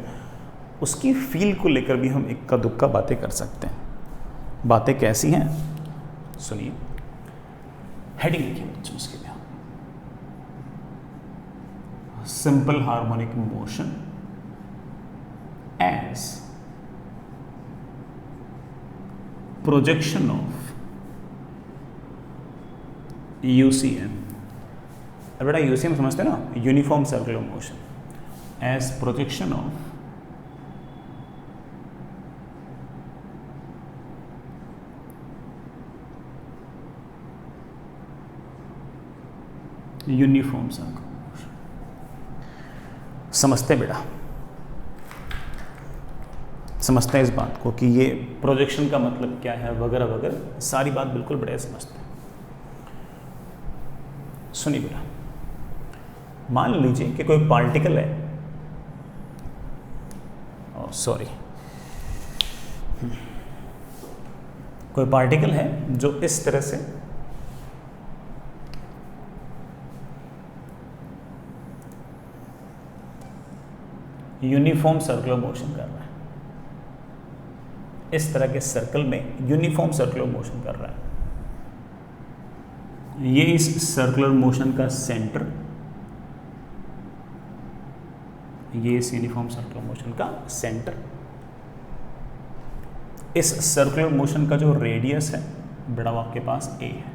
A: उसकी फील को लेकर भी हम इक्का दुक्का बातें कर सकते हैं। बातें कैसी हैं सुनिए, हेडिंग लिखिए बच्चों उसके लिए। Simple harmonic motion as projection of UCM। अब बेटा UCM समझते हैं ना, uniform circular motion, as projection of uniform circular motion. समझते हैं बेटा, समझते हैं इस बात को कि ये प्रोजेक्शन का मतलब क्या है वगैरह वगैरह, सारी बात बिल्कुल बढ़िया समझते हैं। सुनिए बेटा, मान लीजिए कि कोई पार्टिकल है, सॉरी, कोई पार्टिकल है जो इस तरह से यूनिफॉर्म सर्कुलर मोशन कर रहा है, इस तरह के सर्कल में यूनिफॉर्म सर्कुलर मोशन कर रहा है। ये इस सर्कुलर मोशन का सेंटर, ये इस यूनिफॉर्म सर्कुलर मोशन का सेंटर, इस सर्कुलर मोशन का जो रेडियस है बेटा वो आपके पास a है।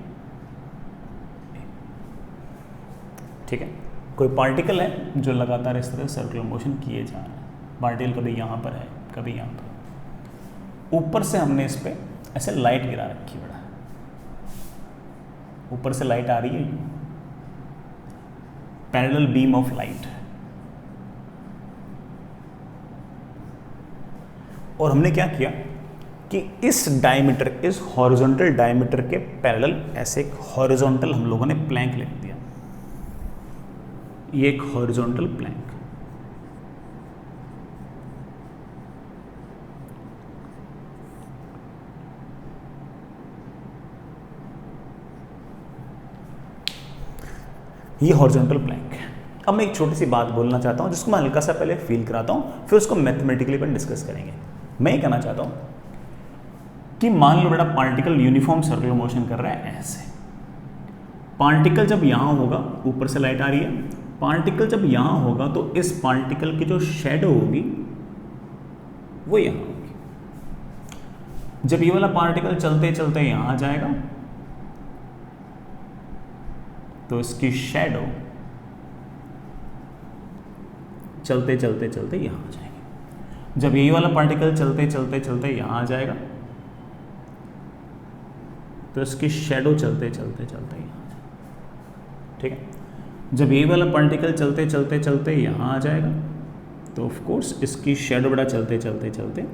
A: ठीक है, कोई पार्टिकल है जो लगातार इस तरह सर्कुलर मोशन किए जा रहा है। पार्टिकल कभी यहाँ पर है, कभी यहाँ पर। ऊपर से हमने इस पे ऐसे लाइट गिरा रखी है बेटा, ऊपर से लाइट आ रही है, पैरेलल बीम ऑफ लाइट, और हमने क्या किया कि इस डायमीटर, इस हॉरिजॉन्टल डायमीटर के पैरेलल ऐसे एक हॉरिजॉन्टल हम लोगों ने प्लैंक लिख दिया। ये एक हॉरिजॉन्टल प्लैंक, ये हॉरिजॉन्टल प्लैंक है। अब मैं एक छोटी सी बात बोलना चाहता हूं जिसको मैं हल्का सा पहले फील कराता हूं, फिर उसको मैथमेटिकली अपन डिस्कस करेंगे। मैं ये कहना चाहता हूं कि मान लो बेटा पार्टिकल यूनिफॉर्म सर्कुलर मोशन कर रहा है ऐसे। पार्टिकल जब यहां होगा, ऊपर से लाइट आ रही है, पार्टिकल जब यहां होगा तो इस पार्टिकल की जो शैडो होगी वो यहां होगी। जब ये वाला पार्टिकल चलते चलते यहां आ जाएगा तो इसकी शैडो चलते चलते चलते यहां आ जाएगी। जब ये वाला पार्टिकल चलते चलते चलते यहां आ जाएगा तो इसकी शैडो चलते चलते चलते यहां आ जाएगी। ठीक है, जब ये वाला पार्टिकल चलते चलते चलते यहाँ आ जाएगा तो ऑफ कोर्स इसकी शैडो बड़ा चलते चलते चलते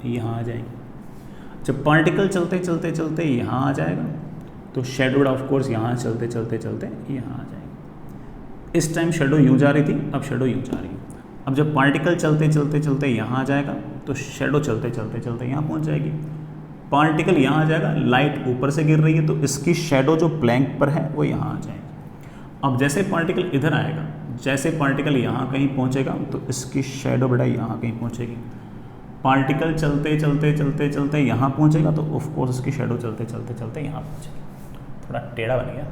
A: यहाँ आ जाएगी। जब पार्टिकल चलते चलते चलते यहाँ आ जाएगा तो शैडो बड़ा ऑफ कोर्स यहाँ चलते चलते चलते यहाँ आ जाएगी। इस टाइम शैडो यूँ जा रही थी, अब शैडो यूँ जा रही है। अब जब पार्टिकल चलते चलते चलते यहाँ आ जाएगा तो शैडो चलते चलते चलते यहाँ पहुँच जाएगी। पार्टिकल यहाँ आ जाएगा, लाइट ऊपर से गिर रही है तो इसकी शैडो जो प्लैंक पर है वो यहाँ आ जाएगी। अब जैसे पार्टिकल इधर आएगा, जैसे पार्टिकल यहाँ कहीं पहुँचेगा तो इसकी शैडो बेटा यहाँ कहीं पहुँचेगी। पार्टिकल चलते चलते चलते चलते यहाँ पहुँचेगा तो ऑफ कोर्स इसकी शैडो चलते चलते चलते यहाँ पहुँचेगी। थोड़ा टेढ़ा बन गया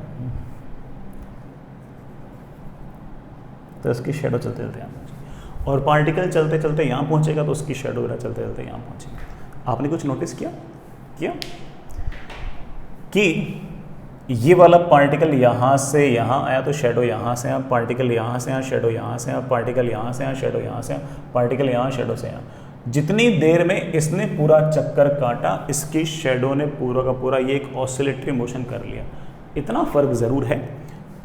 A: तो इसकी शैडो चलते चलते यहाँ पहुँचेगी, और पार्टिकल चलते चलते यहाँ पहुँचेगा तो उसकी शैडो बेटा चलते चलते यहाँ पहुँचेगी। आपने कुछ नोटिस किया कि ये वाला पार्टिकल यहाँ से यहाँ आया तो शैडो यहाँ से आया, पार्टिकल यहाँ से आया, शैडो यहाँ से आया, पार्टिकल यहाँ से आया, शैडो यहाँ से आया, पार्टिकल यहाँ, शैडो से आया। जितनी देर में इसने पूरा चक्कर काटा इसकी शैडो ने पूरा का पूरा ये एक ऑसिलेटरी मोशन कर लिया। इतना फर्क ज़रूर है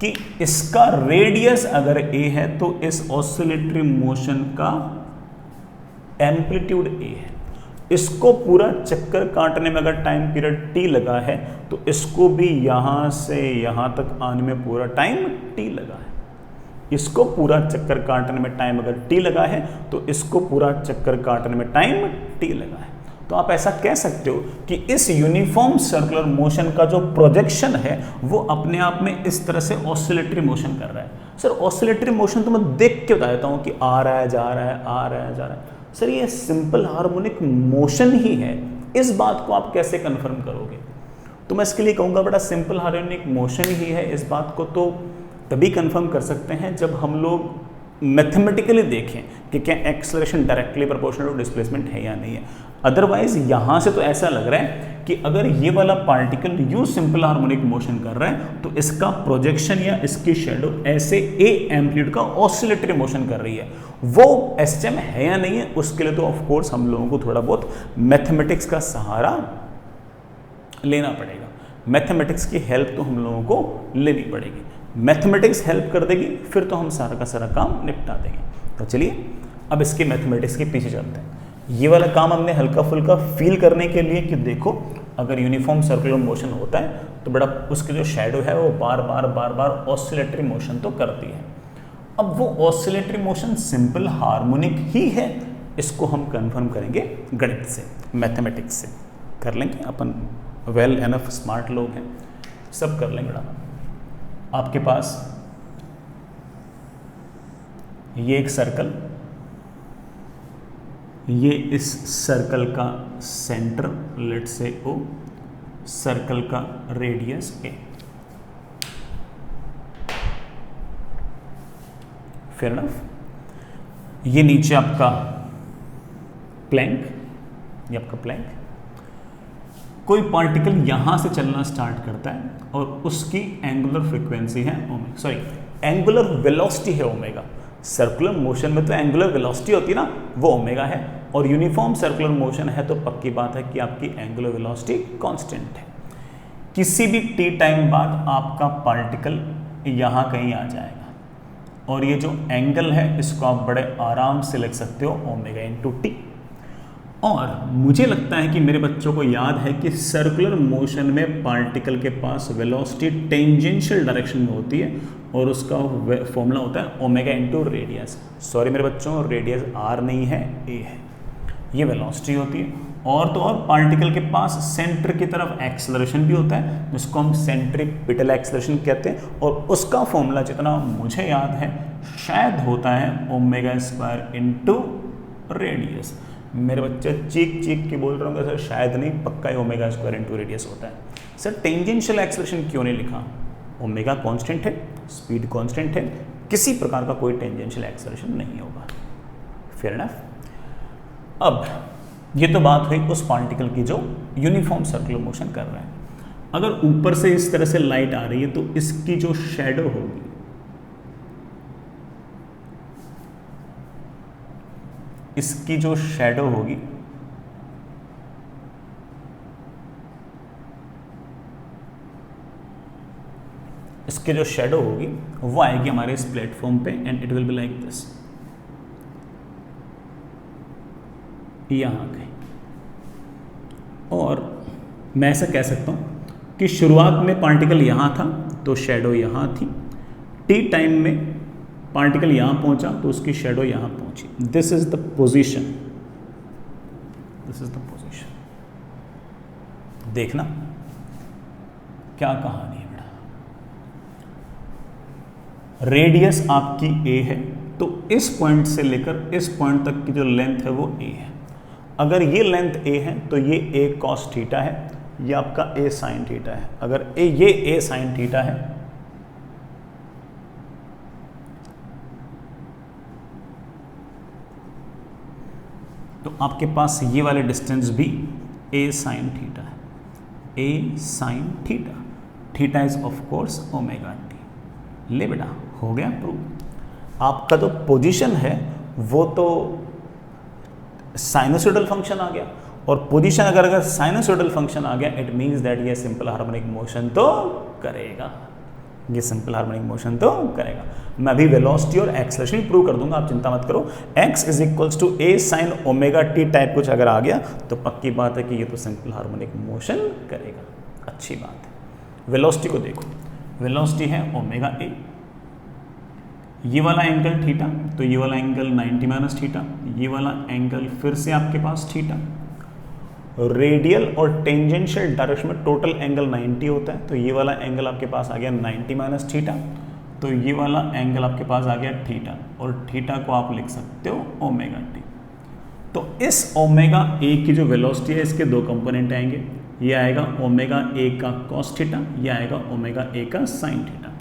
A: कि इसका रेडियस अगर a है तो इस ऑसिलेटरी मोशन का एम्पलीट्यूड a है। इसको पूरा चक्कर काटने में अगर टाइम पीरियड t लगा है तो इसको भी यहाँ से यहाँ तक आने में पूरा टाइम t लगा है। इसको पूरा चक्कर काटने में टाइम अगर t लगा है तो इसको पूरा चक्कर काटने में टाइम t लगा है। तो आप ऐसा कह सकते हो कि इस यूनिफॉर्म सर्कुलर मोशन का जो प्रोजेक्शन है वो अपने आप में इस तरह से ऑसिलेटरी मोशन कर रहा है। सर ऑसिलेटरी मोशन तो मैं देख के बता देता हूँ कि आ रहा है, जा रहा है, आ रहा है, जा रहा है। सर ये सिंपल हार्मोनिक मोशन ही है, इस बात को आप कैसे कन्फर्म करोगे? तो मैं इसके लिए कहूँगा बेटा सिंपल हार्मोनिक मोशन ही है। इस बात को तो तभी कंफर्म कर सकते हैं जब हम लोग मैथमेटिकली देखें कि क्या acceleration directly proportional to displacement है या नहीं है। अदरवाइज यहाँ से तो ऐसा लग रहा है कि अगर ये वाला particle you simple harmonic motion कर रहा है तो इसका प्रोजेक्शन या इसकी शेडो ऐसे ए एम्पलीट्यूड का ऑसिलेटरी मोशन कर रही है। वो एसएचएम है या नहीं है उसके लिए तो ऑफ कोर्स हम लोगों को थोड़ा बहुत मैथमेटिक्स का सहारा लेना पड़ेगा। मैथमेटिक्स की हेल्प तो हम लोगों को लेनी पड़ेगी। मैथमेटिक्स हेल्प कर देगी फिर तो हम सारा का सारा काम निपटा देंगे। तो चलिए अब इसके मैथमेटिक्स के पीछे चलते हैं। ये वाला काम हमने हल्का फुल्का फील करने के लिए कि देखो अगर यूनिफॉर्म सर्कुलर मोशन होता है तो बड़ा उसकी जो शेडो है वो बार बार ऑसिलेटरी मोशन तो करती है। अब वो ऑसिलेटरी मोशन सिंपल हार्मोनिक ही है, इसको हम कंफर्म करेंगे गणित से, मैथमेटिक्स से कर लेंगे अपन। वेल एनफ स्मार्ट लोग हैं, सब कर लेंगे। आपके पास ये एक सर्कल, ये इस सर्कल का centre let say O, circle का रेडियस ए। Fair enough. ये नीचे आपका प्लैंक, ये आपका प्लैंक। कोई पार्टिकल यहां से चलना स्टार्ट करता है और उसकी एंगुलर फ्रीक्वेंसी है ओमेगा, सॉरी एंगुलर वेलोसिटी है ओमेगा। सर्कुलर मोशन में तो एंगुलर वेलोसिटी होती है ना, वो ओमेगा है। और यूनिफॉर्म सर्कुलर मोशन है तो पक्की बात है कि आपकी एंगुलर वेलोसिटी कांस्टेंट है। किसी भी टी टाइम बाद आपका पार्टिकल यहां कहीं आ जाएगा और ये जो एंगल है इसको आप बड़े आराम से लिख सकते हो ओमेगा इंटू टी। और मुझे लगता है कि मेरे बच्चों को याद है कि सर्कुलर मोशन में पार्टिकल के पास वेलोसिटी टेंजेंशियल डायरेक्शन में होती है और उसका फॉर्मूला होता है ओमेगा इंटू रेडियस। सॉरी मेरे बच्चों, रेडियस आर नहीं है, ए है। ये वेलोसिटी होती है। और तो और पार्टिकल के पास सेंटर की तरफ एक्सेलरेशन भी होता है जिसको हम सेंट्रीपिटल एक्सेलरेशन कहते हैं और उसका फॉर्मूला जितना मुझे याद है शायद होता है ओमेगा स्क्वायर इंटू रेडियस। मेरे बच्चे चीख चीख के बोल रहे होंगे सर शायद नहीं, पक्का ही ओमेगा स्क्वायर इंटू रेडियस होता है। सर टेंजेंशियल एक्सेलरेशन क्यों नहीं लिखा? ओमेगा कांस्टेंट है, स्पीड कांस्टेंट है, किसी प्रकार का कोई टेंजेंशियल एक्सेलरेशन नहीं होगा। Fair enough. अब ये तो बात हुई उस पार्टिकल की जो यूनिफॉर्म सर्कुलर मोशन कर रहा है। अगर ऊपर से इस तरह से लाइट आ रही है तो इसकी जो शैडो होगी, इसकी जो शैडो होगी इसके जो शैडो होगी वो आएगी हमारे इस प्लेटफॉर्म पे and it will be like this, यहां गई। और मैं ऐसा कह सकता हूं कि शुरुआत में पार्टिकल यहां था तो शैडो यहां थी, टी टाइम में पार्टिकल यहां पहुंचा तो उसकी शैडो यहां पहुंची। This is the position, this is the position. देखना क्या कहानी है बेटा। रेडियस आपकी ए है तो इस पॉइंट से लेकर इस पॉइंट तक की जो लेंथ है वो ए है। अगर ये लेंथ ए है तो ये ए कॉस थीटा है, ये आपका ए साइन थीटा है। अगर ये ए साइन थीटा है तो आपके पास ये वाले डिस्टेंस भी ए साइन थीटा है, a sine theta. Theta is of course omega t. ले बेटा हो गया प्रूव। आपका जो पोजीशन है वो तो साइनोसॉइडल फंक्शन आ गया और पोजीशन अगर साइनोसॉइडल फंक्शन आ गया इट मींस दैट ये सिंपल हार्मोनिक मोशन तो करेगा, ये सिंपल हार्मोनिक मोशन तो करेगा। मैं अभी वेलोसिटी और एक्सेलरेशन प्रूव कर दूंगा, आप चिंता मत करो। x is equals to a sine omega t type कुछ अगर आ गया तो पक्की बात है कि ये तो सिंपल हार्मोनिक मोशन करेगा। अच्छी बात है। वेलोसिटी को देखो, वेलोसिटी है ओमेगा ए, ये वाला एंगल थीटा तो ये वाला एंगल 90 माइनस थीटा, ये वाला एंगल फिर से आपके पास थीटा रेडियल और टेंजेंशियल डायरेक्शन में टोटल एंगल 90 होता है, तो ये वाला एंगल आपके पास आ गया 90 माइनस थीटा, तो ये वाला एंगल आपके पास आ गया थीटा, और थीटा को आप लिख सकते हो ओमेगा टी। तो इस ओमेगा ए की जो वेलोसिटी है इसके दो कंपोनेंट आएंगे, ये आएगा ओमेगा ए का कॉस थीटा, ये आएगा ओमेगा ए का साइन थीटा।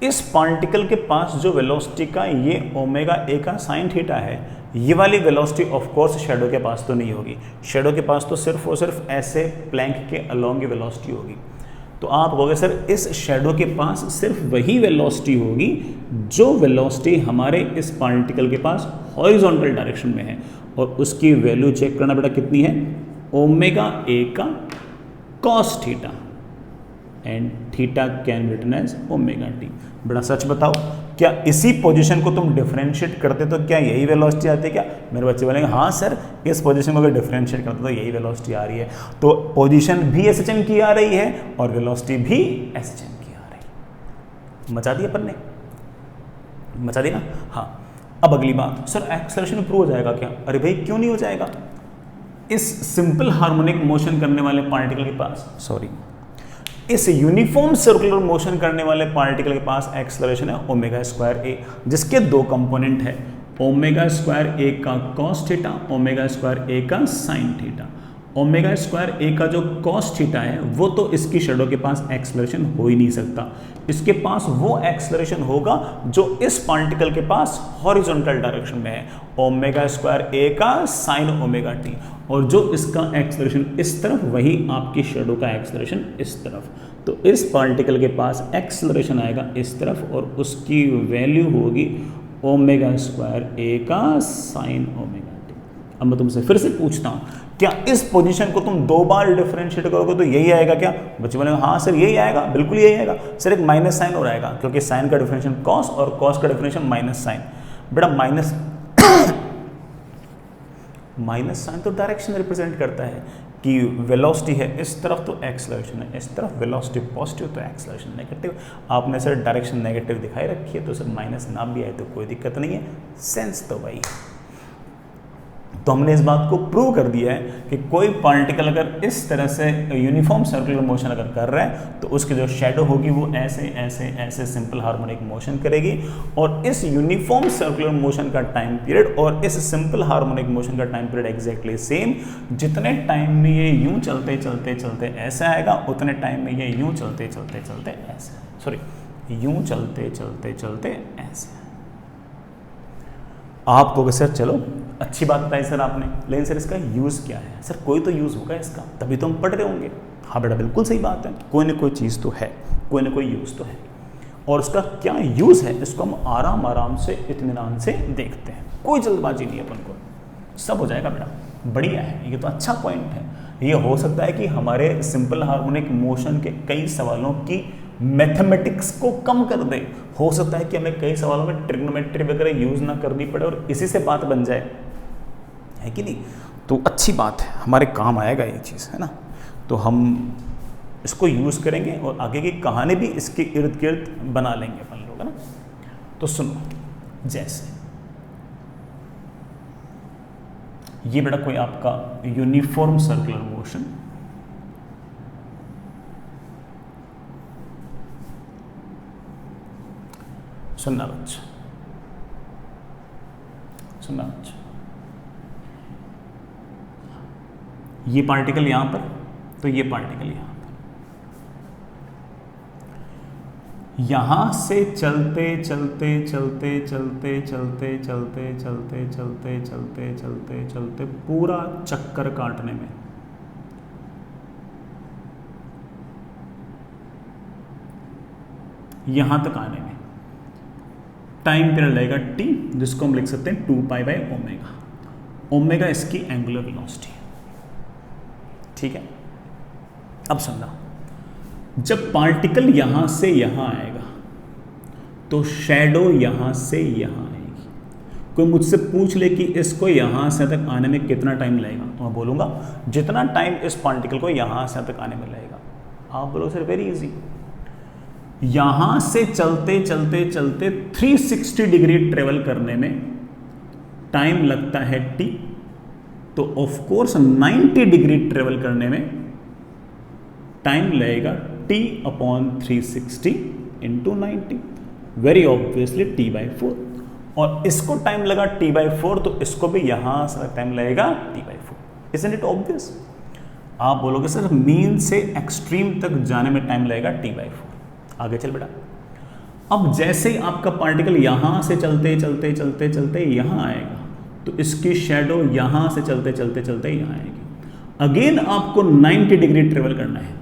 A: इस पार्टिकल के पास जो वेलोसिटी का ये ओमेगा ए का साइन थीटा है, ये वाली वेलोसिटी ऑफ कोर्स शैडो के पास तो नहीं होगी, शैडो के पास तो सिर्फ और सिर्फ ऐसे प्लैंक के अलोंग की वेलोसिटी होगी। तो आप कहोगे सर इस शैडो के पास सिर्फ वही वेलोसिटी होगी जो वेलोसिटी हमारे इस पार्टिकल के पास हॉरिजॉन्टल डायरेक्शन में है, और उसकी वैल्यू चेक करना बेटा कितनी है, ओमेगा ए का cos theta, and theta can written as omega t. बड़ा सच बताओ, क्या इसी पोजीशन को तुम डिफरेंशिएट करते तो क्या यही वेलोसिटी आती है क्या? मेरे बच्चे बोलेंगे हाँ सर, इस पोजीशन को अगर डिफरेंशिएट करते तो यही वेलोसिटी आ रही है। तो पोजीशन भी एसएचएम की आ रही है और वेलोसिटी भी एसएचएम की आ रही है। मचा दिया अपन ने, मचा दी ना? हाँ। अब अगली बात, सर एक्सेलरेशन इंप्रूव हो जाएगा क्या? अरे भाई क्यों नहीं हो जाएगा? इस सिंपल हार्मोनिक मोशन करने वाले पार्टिकल के पास, सॉरी, इस यूनिफॉर्म सर्कुलर मोशन करने वाले पार्टिकल के पास एक्सेलरेशन है ओमेगा स्क्वायर ए, जिसके दो कंपोनेंट है, ओमेगा स्क्वायर ए का कॉस थीटा, ओमेगा स्क्वायर ए का साइन थीटा। ओमेगा स्क्वायर ए का जो कॉस थीटा है वो तो इसकी शैडो के पास एक्सेलरेशन हो ही नहीं सकता, इसके पास वो एक्सेलरेशन होगा जो इस पार्टिकल के पास हॉरिजॉन्टल डायरेक्शन में है, ओमेगा स्क्वायर ए का साइन ओमेगा टी, और जो इसका एक्सेलरेशन इस तरफ वही आपकी शैडो का एक्सेलरेशन इस तरफ। तो इस पार्टिकल के पास एक्सेलरेशन आएगा इस तरफ और उसकी वैल्यू होगी ओमेगा स्क्वायर ए का साइन ओमेगा टी। अब मैं तुमसे फिर से पूछता हूँ, क्या इस पोजीशन को तुम दो बार डिफरेंशिएट करोगे तो यही आएगा क्या? बच्चे बोलेंगे हाँ सर यही आएगा, बिल्कुल यही आएगा सर, एक माइनस साइन और आएगा क्योंकि साइन का डिफरेंशिएशन कॉस और कॉस का डिफरेंशिएशन माइनस साइन। बेटा माइनस माइनस साइन तो डायरेक्शन रिप्रेजेंट करता है कि वेलोसिटी है इस तरफ तो एक्सेलरेशन है इस तरफ, वेलोसिटी पॉजिटिव तो एक्सेलरेशन नेगेटिव। आपने सर डायरेक्शन नेगेटिव दिखाई रखी है तो सर माइनस ना भी आए तो कोई दिक्कत नहीं है, सेंस तो वही है। तो हमने इस बात को प्रूव कर दिया है कि कोई पार्टिकल अगर इस तरह से यूनिफॉर्म सर्कुलर मोशन अगर कर रहा है तो उसकी जो शैडो होगी वो ऐसे ऐसे ऐसे सिंपल हार्मोनिक मोशन करेगी, और इस यूनिफॉर्म सर्कुलर मोशन का टाइम पीरियड और इस सिंपल हार्मोनिक मोशन का टाइम पीरियड एग्जैक्टली सेम। जितने टाइम में ये यूं चलते चलते चलते ऐसे आएगा, उतने टाइम में ये यूं चलते चलते चलते ऐसे, सॉरी यूं चलते चलते चलते ऐसे। आप कहोगे सर चलो अच्छी बात बताई सर आपने, लेकिन सर इसका यूज़ क्या है? सर कोई तो यूज़ होगा इसका, तभी तो हम पढ़ रहे होंगे। हाँ बेटा बिल्कुल सही बात है, कोई ना कोई चीज़ तो है, कोई ना कोई यूज़ तो है, और उसका क्या यूज़ है इसको हम आराम आराम से इत्मीनान से देखते हैं। कोई जल्दबाजी नहीं है अपन को, सब हो जाएगा बेटा, बढ़िया है। ये तो अच्छा पॉइंट है। ये हो सकता है कि हमारे सिंपल हार्मोनिक मोशन के कई सवालों की मैथमेटिक्स को कम कर दे, हो सकता है कि हमें कई सवालों में ट्रिग्नोमेट्री वगैरह यूज ना करनी पड़े और इसी से बात बन जाए, है कि नहीं? तो अच्छी बात है, हमारे काम आएगा ये चीज़, है ना? तो हम इसको यूज़ करेंगे और आगे की कहानी भी इसके इर्द गिर्द बना लेंगे अपन लोग, है ना? तो सुनो, जैसे ये बेटा कोई आपका यूनिफॉर्म सर्कुलर मोशन, सुनना बच्चा, सुनना बच्चा, ये पार्टिकल यहां पर, तो ये पार्टिकल यहां पर, यहां से चलते चलते चलते चलते चलते चलते चलते चलते चलते चलते चलते पूरा चक्कर काटने में यहां तक आने में टाइम पीरियड लगेगा t, जिसको हम लिख सकते हैं 2π/ओमेगा। ओमेगा इसकी एंगुलर वेलोसिटी है, ठीक है? अब समझना, जब पार्टिकल यहां से यहां आएगा तो शैडो यहां से यहां आएगी। कोई मुझसे पूछ ले कि इसको यहां से तक आने में कितना टाइम लगेगा, तो मैं बोलूंगा जितना टाइम इस पार्टिकल को यहां से तक आने में लगेगा। आप बोलो सर वेरी इजी, यहां से चलते चलते चलते 360 डिग्री ट्रेवल करने में टाइम लगता है t, तो ऑफ कोर्स 90 डिग्री ट्रेवल करने में टाइम लगेगा t/360 into 90, very obviously t/4। और इसको टाइम लगा t/4, तो इसको भी यहां से टाइम लगेगा t/4। Isn't it obvious? आप बोलोगे सर मीन से एक्सट्रीम तक जाने में टाइम लगेगा t/4। आगे चल बेटा। अब जैसे ही आपका पार्टिकल यहां से चलते चलते चलते चलते यहां आएगा, तो इसकी शेडो यहां से चलते चलते चलते यहां आएगी। अगेन आपको 90 डिग्री ट्रेवल करना है।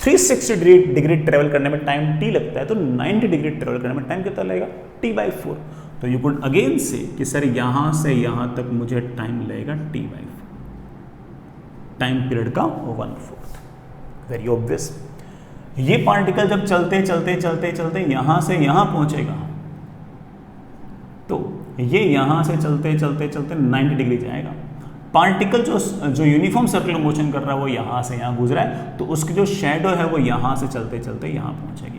A: 360 डिग्री ट्रेवल करने में टाइम t लगता है, तो 90 डिग्री ट्रेवल करने में टाइम कितना लगेगा? t/4। तो यू कुड अगेन से कि सर यहां से यहां तक मुझे टाइम लगेगा t/4, टाइम पीरियड का 1/4। Very obvious. ये पार्टिकल जब चलते चलते चलते चलते यहां से यहां पहुंचेगा, तो ये यहां से चलते चलते चलते 90 डिग्री जाएगा। पार्टिकल जो यूनिफॉर्म सर्कुलर मोशन कर रहा है वो यहां से यहां गुजरा है, तो उसकी जो शेडो है वो यहां से चलते चलते यहां पहुंचेगी।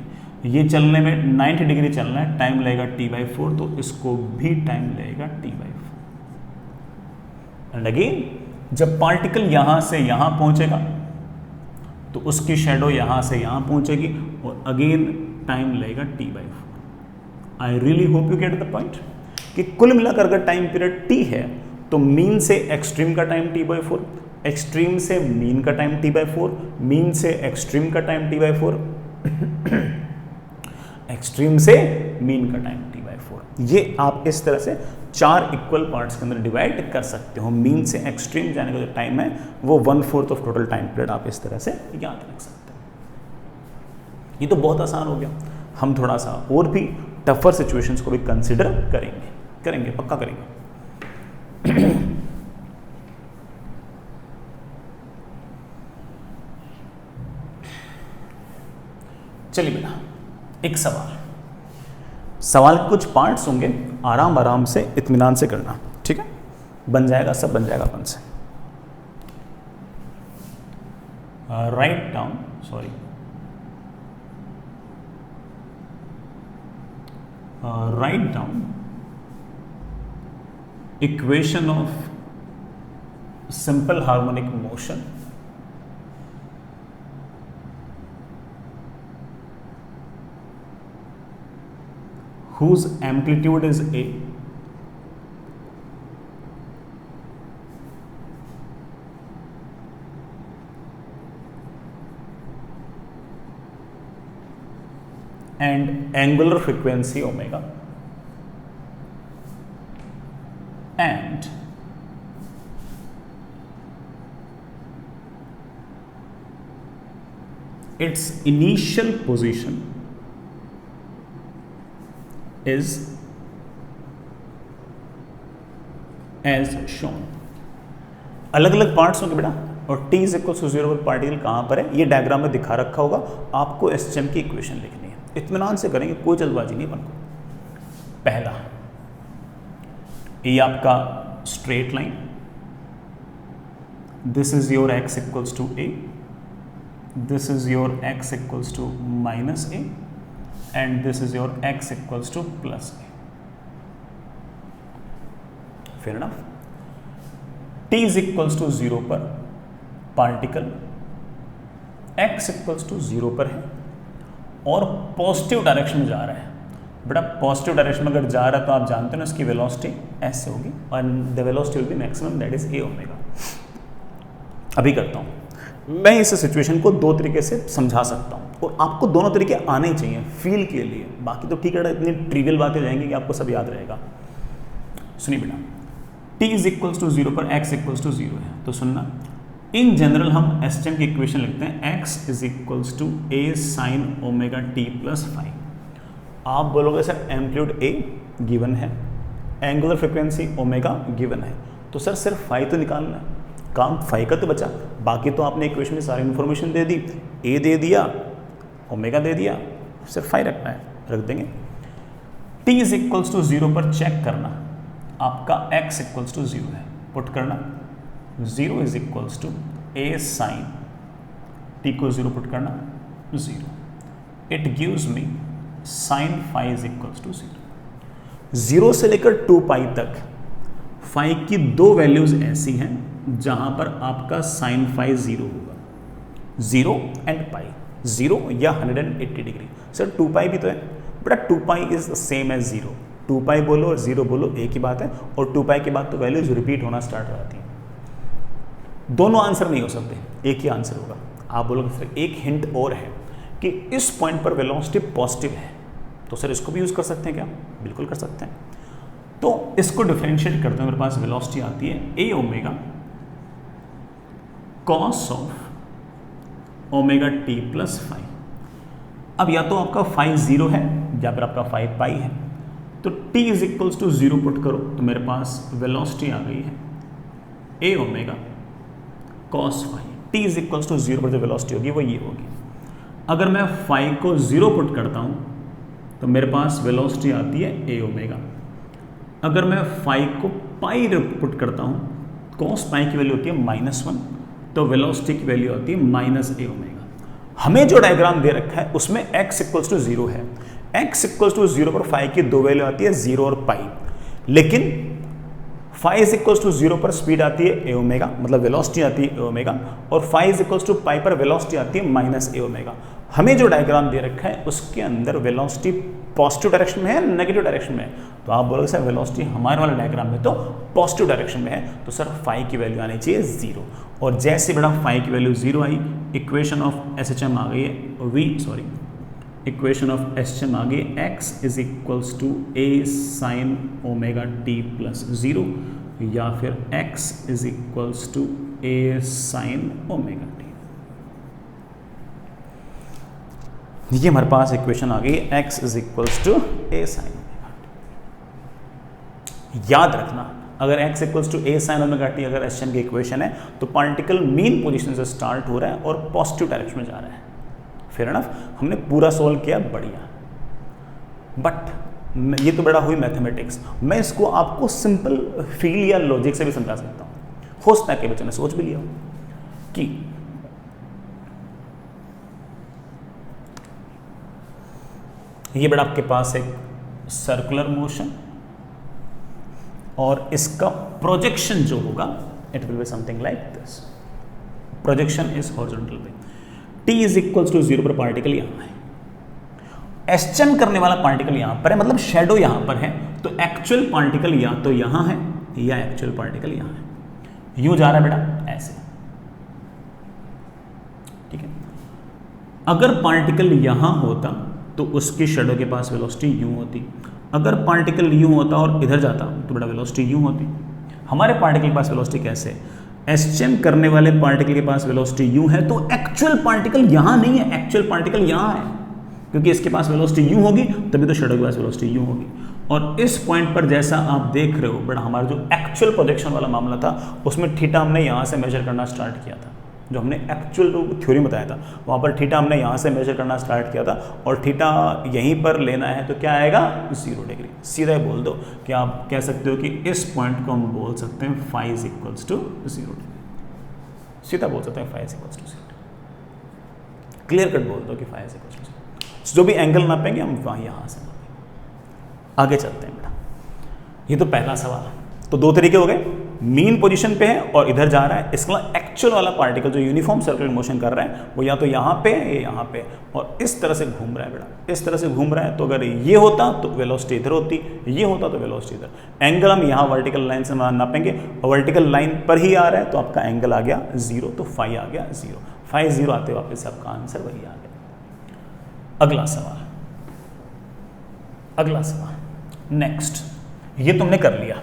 A: ये चलने में 90 डिग्री चलना है, टाइम लगेगा t/4, तो इसको भी टाइम लगेगा t/4। एंड अगेन जब पार्टिकल यहां से यहां पहुंचेगा, तो उसकी शेडो यहां से यहां पहुंचेगी, और अगेन टाइम लगेगा t/4। I really hope you get the point कि कुल मिलाकर अगर टाइम पीरियड t है, तो मीन से एक्सट्रीम का टाइम t/4, एक्सट्रीम से मीन का टाइम t/4, मीन से एक्सट्रीम का टाइम t/4, एक्सट्रीम से मीन का टाइम t/4। ये आप इस तरह से 4 इक्वल पार्ट्स के अंदर डिवाइड कर सकते हो। मीन से एक्सट्रीम जाने का जो टाइम है वो 1/4 ऑफ टोटल टाइम पीरियड आप इस तरह से याद रख सकते हो। ये तो बहुत आसान हो गया। हम थोड़ा सा और भी टफर सिचुएशंस को भी कंसिडर करेंगे, पक्का करेंगे। चलिए बेटा, एक सवाल के कुछ पार्ट्स होंगे, आराम से इत्मीनान से करना, ठीक है? बन जाएगा, सब बन जाएगा अपन से। Write down, write down equation of simple harmonic motion whose amplitude is A, and angular frequency omega, and its initial position is as shown। अलग अलग पार्ट्स होंगे बेटा, और t = 0 पर पार्टिकल कहां पर है ये डायग्राम में दिखा रखा होगा। आपको एसएचएम की इक्वेशन लिखनी है, इत्मीनान से करेंगे, कोई जल्दबाजी नहीं अपन को। पहला, ये आपका straight line, this is your x = a, this is your x = -a, and this is your x = +a। fair enough। t = 0 पर पार्टिकल x = 0 पर है और पॉजिटिव डायरेक्शन में जा रहा है। बेटा पॉजिटिव डायरेक्शन में अगर जा रहा है तो आप जानते हो ना इसकी वेलोसिटी s से होगी, और the velocity will be maximum, that is a omega. अभी करता हूँ मैं इस सिचुएशन को दो तरीके से समझा सकता हूँ, और आपको दोनों तरीके आने ही चाहिए फील के लिए। बाकी तो ठीक है, इतनी ट्रिवियल बातें जाएंगी कि आपको सब याद रहेगा। सुनिए बेटा, t = 0 पर x = 0 है, तो सुनना, इन जनरल हम एसएचएम की इक्वेशन लिखते हैं x = a sin ωt + phi। आप बोलोगे सर एम्पलीट्यूड a गिवन है, एंगुलर फ्रिक्वेंसी ओमेगा गिवन है, तो सर सिर्फ फाई तो निकालना है, काम फाई का तो बचा, बाकी तो आपने इक्वेशन में सारी इन्फॉर्मेशन दे दी, a दे दिया, ओमेगा दे दिया, सिर्फ फाई रखना है, रख देंगे। t = 0 पर चेक करना, आपका x = 0 है, पुट करना 0 = a sin, t को 0 पुट करना 0, it gives me sin phi = 0। 0 से लेकर 2 पाई तक फाई की दो वैल्यूज ऐसी हैं जहां पर आपका साइन फाई 0 होगा, 0 एंड पाई, 0 या 180 डिग्री। सर 2 पाई भी तो है बेटा, 2 पाई इज सेम एज 0, 2 पाई बोलो और 0 बोलो एक ही बात है, और 2 पाई के बाद तो वैल्यूज रिपीट होना स्टार्ट हो जाती हैं। दोनों आंसर नहीं हो सकते, एक ही आंसर होगा। आप बोलोगे सर एक हिंट और है कि इस पॉइंट पर वेलोसिटी पॉजिटिव है, तो सर इसको भी यूज कर सकते हैं क्या? बिल्कुल कर सकते हैं। तो इसको डिफरेंशिएट करते हैं, मेरे पास वेलोसिटी आती है a omega cos of omega t plus phi. अब या तो आपका फाई 0 है या फिर आपका फाई पाई है, तो t is equals to 0 put करो तो मेरे पास वेलोसिटी आ गई है a omega cos phi. t is equals to 0 पर जो वेलोसिटी होगी वो ये होगी। अगर मैं फाई को 0 पुट करता हूं तो मेरे पास वेलोसिटी आती है ए ओमेगा। अगर मैं फाई को पाई पुट करता हूं, कॉस पाई की वैल्यू होती है -1, तो वेलोसिटी की वैल्यू आती है -a ओमेगा। हमें जो डायग्राम दे रखा है उसमें x इक्वल्स टू 0 है, x इक्वल्स टू 0 पर फाई की दो वैल्यू आती है 0 और पाई, लेकिन फाई इज इक्वल्स टू 0 पर स्पीड आती है ए ओमेगा, मतलब वेलोसिटी आती है ए ओमेगा, और फाई इज इक्वल्स टू पाई पर वेलोसिटी आती है -a ओमेगा। हमें जो डायग्राम दे रखा है उसके अंदर वेलोसिटी पॉजिटिव डायरेक्शन में है, नेगेटिव डायरेक्शन में है, तो आप बोलोगे सर वेलोसिटी हमारे वाले डायग्राम में तो पॉजिटिव डायरेक्शन में है, तो सर फाई की वैल्यू आनी चाहिए 0। और जैसे बड़ा फाई की वैल्यू 0 आई, इक्वेशन ऑफ SHM आ गई है, इक्वेशन ऑफ SHM आ गई, x is equals to a sine omega t plus 0, या फिर x is equals to a sine omega t। ये हमारे पास इक्वेशन आ गई, x is equals to a sine omega t। याद रखना, अगर x equals to a sine omega t अगर SHM की इक्वेशन है तो पार्टिकल मीन पोजीशन से स्टार्ट हो रहा है और पॉजिटिव डायरेक्शन में जा रहा है। फेयर एनफ, हमने पूरा सॉल्व किया, बढ़िया। बट ये तो बड़ा हुई मैथमेटिक्स, मैं इसको आपको सिंपल फील या लॉजिक से भी समझा सकता हूँ। हो सकता है कि बच्चों ने सोच भी लिया हो कि ये बड़ा आपके पास एक सर्कुलर मोशन और इसका प्रोजेक्शन जो होगा it will be something like this. Projection is horizontal पे, t इज इक्वल्स टू 0 पर पार्टिकल यहां है, SHM करने वाला पार्टिकल यहां पर है, मतलब शेडो यहां पर है, तो एक्चुअल पार्टिकल या तो यहां है या एक्चुअल पार्टिकल यहां है। यूं जा रहा है बेटा ऐसे, ठीक है। अगर पार्टिकल यहां होता तो उसकी शेडो के पास वेलोसिटी यूं होती, अगर पार्टिकल यूं होता और इधर जाता तो बड़ा वेलोसिटी यूं होती। हमारे पार्टिकल के पास वेलोसिटी कैसे है? SHM करने वाले पार्टिकल के पास वेलोसिटी यूं है, तो एक्चुअल पार्टिकल यहां नहीं है, एक्चुअल पार्टिकल यहां है, क्योंकि इसके पास वेलोसिटी यूं होगी तभी तो शेडो के पास वेलोसिटी यूं होगी। और इस पॉइंट पर जैसा आप देख रहे हो बड़ा, हमारा जो एक्चुअल प्रोजेक्शन वाला मामला था उसमें थीटा हमने यहां से मेजर करना स्टार्ट किया था, जो हमने एक्चुअल थ्योरी बताया था वहाँ पर थीटा हमने यहाँ से मेजर करना स्टार्ट किया था, और थीटा यहीं पर लेना है तो क्या आएगा 0 डिग्री। सीधा ही बोल दो कि आप कह सकते हो कि इस पॉइंट को हम बोल सकते हैं phi is equals to 0 degree, सीधा बोल सकते हैं phi is equals to 0। Clear cut बोल दो कि फाई इज इक्वल्स टू 0। जो भी एंगल नापेंगे हम वहाँ यहाँ से नापेंगे। आगे चलते हैं बेटा, ये तो पहला सवाल। तो दो तरीके हो गए, मीन पोजीशन पे है और इधर जा रहा है, इसका एक्चुअल वाला पार्टिकल जो यूनिफॉर्म सर्कुलर मोशन कर रहा है वो या तो यहाँ पे है या यहाँ पे, और इस तरह से घूम रहा है बेटा, इस तरह से घूम रहा है। तो अगर ये होता तो वेलोसिटी इधर होती, ये होता तो वेलोसिटी इधर। एंगल हम यहाँ वर्टिकल लाइन से नापेंगे और वर्टिकल लाइन पर ही आ रहा है तो आपका एंगल आ गया 0, तो फाई आ गया 0। फाई 0 आते वापस आपका आंसर वही आ गया। अगला सवाल, अगला सवाल नेक्स्ट, ये तुमने कर लिया।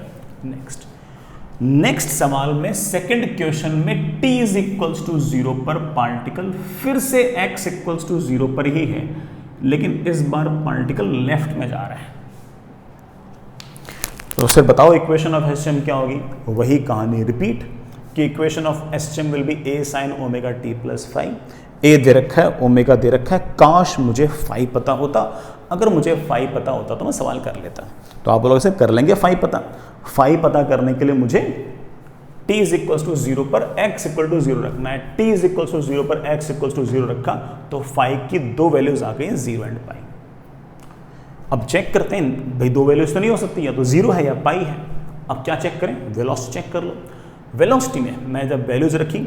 A: नेक्स्ट सवाल में सेकंड क्वेश्चन में t इज इक्वल्स टू 0 पर पार्टिकल फिर से x इक्वल्स टू 0 पर ही है, लेकिन इस बार पार्टिकल लेफ्ट में जा रहा है। तो फिर बताओ इक्वेशन ऑफ SHM क्या होगी? वही कहानी रिपीट कि equation of SHM will be a sine omega t plus phi. a दे रखा है, ओमेगा दे रखा है, काश मुझे फाई पता होता। अगर मुझे फाई पता होता तो मैं सवाल कर लेता। तो आप लोग से कर लेंगे फाई पता। फाई पता करने के लिए मुझे t इज इक्वल टू 0 पर x इक्वल टू 0 रखना है। t इज इक्वल टू 0 पर x इक्वल टू 0 रखा तो फाई की दो वैल्यूज आ गई 0 एंड पाई। अब चेक करते हैं भाई, दो वैल्यूज तो नहीं हो सकती, या तो 0 है या पाई है। अब क्या चेक करें, वेलोसिटी चेक कर लो। वेलोसिटी में मैं जब वैल्यूज रखी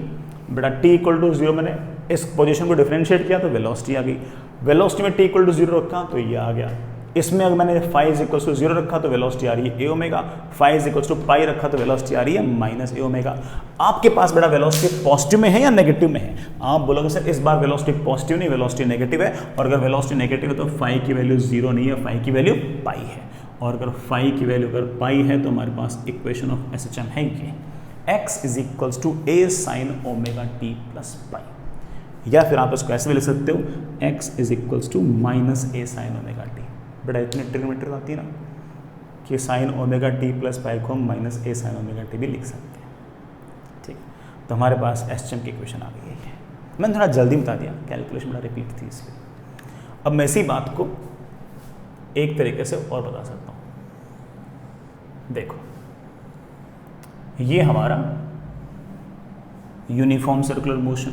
A: बेटा t इक्वल टू 0, मैंने इस पोजीशन को डिफरेंशिएट किया तो वेलोसिटी आ गई। वेलोसिटी में t इक्वल टू 0 रखा तो ये आ गया। इसमें अगर मैंने फाई इज इक्वल टू 0 रखा तो वेलोसिटी आ रही है a omega, phi is equal to pi रखा तो वेलोसिटी आ रही है माइनस ए ओमेगा। आपके पास बेटा वेलोसिटी पॉजिटिव में है या नेगेटिव में है? आप बोलोगे सर इस बार वेलोसिटी पॉजिटिव नहीं, वेलोसिटी नेगेटिव है। और अगर वेलोसिटी नेगेटिव है तो फाई की वैल्यू 0 नहीं है, फाई की वैल्यू पाई है। और अगर फाई की वैल्यू अगर पाई है तो हमारे पास इक्वेशन ऑफ एसएचएम है ये x is equals to a sine omega t plus pi. या फिर आप इसको ऐसे भी लिख सकते हो x is equals to minus a sine omega t. बेटा इतनी ट्रिग्नोमेट्री आती है ना कि sine omega t plus pi को हम minus a sine omega t भी लिख सकते हैं। ठीक, तो हमारे पास एसएचएम की इक्वेशन आ गई है। मैंने थोड़ा जल्दी बता दिया, कैलकुलेशन बड़ा रिपीट थी इसलिए। अब मैं इसी बात को एक तरीके से और बता सकता हूं। देखो ये हमारा यूनिफॉर्म सर्कुलर मोशन,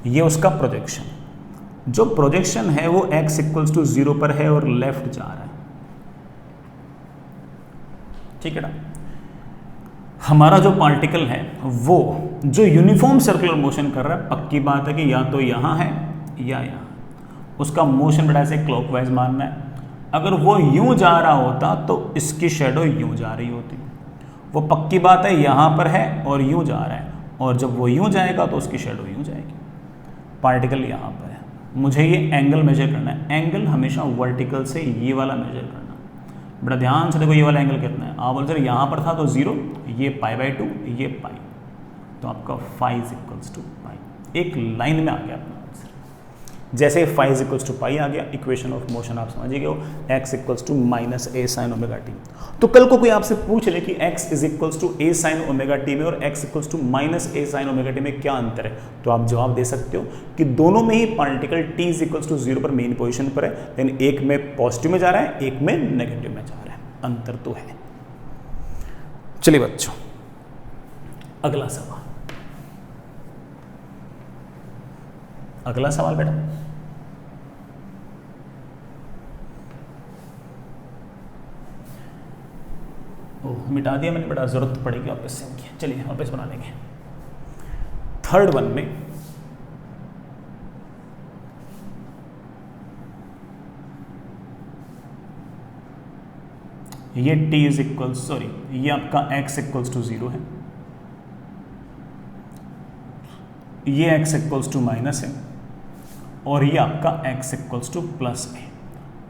A: ये उसका प्रोजेक्शन। जो प्रोजेक्शन है वो x इक्वल्स टू 0 पर है और लेफ्ट जा रहा है। ठीक है ना। हमारा जो पार्टिकल है वो जो यूनिफॉर्म सर्कुलर मोशन कर रहा है, पक्की बात है कि या तो यहां है या यहां। उसका मोशन बेटा ऐसे क्लॉकवाइज मानना है। अगर वो यूं जा रहा होता तो इसकी शेडो यूं जा रही होती। वो पक्की बात है यहां पर है और यूं जा रहा है, और जब वो यूं जाएगा तो उसकी शेडो यूं जाएगी। पार्टिकल यहां पर है, मुझे ये एंगल मेजर करना है। एंगल हमेशा वर्टिकल से ये वाला मेजर करना। बड़ा ध्यान से देखो ये वाला एंगल कितना है। आप बोल सर यहाँ पर था तो 0, ये π/2, ये पाई, तो आपका phi is equals to pi. एक लाइन में आ गया अपना आंसर। जैसे phi is equals to pi आ गया, इक्वेशन ऑफ मोशन आप समझ गए हो, x equals to minus a sine omega t. तो कल को कोई आपसे पूछ ले कि x is equals to a sine omega t में और x equals to minus a sine omega t में क्या अंतर है, तो आप जवाब दे सकते हो कि दोनों में ही particle t is equals to 0 पर मेन पोजीशन पर है, लेकिन एक में पॉजिटिव में जा रहा है, एक में नेगेटिव में जा रहा है। अंतर तो है। चलिए बच्चों, अगला सवाल। अगला सवाल बेटा, ओह मिटा दिया मैंने बेटा, जरूरत पड़ेगी वापस से इनकी। चलिए वापस बना लेंगे। थर्ड वन में ये t इज इक्वल ये आपका x इक्वल्स टू 0 है, ये x इक्वल्स टू माइनस है, और ये आपका x इक्वल्स टू प्लस है,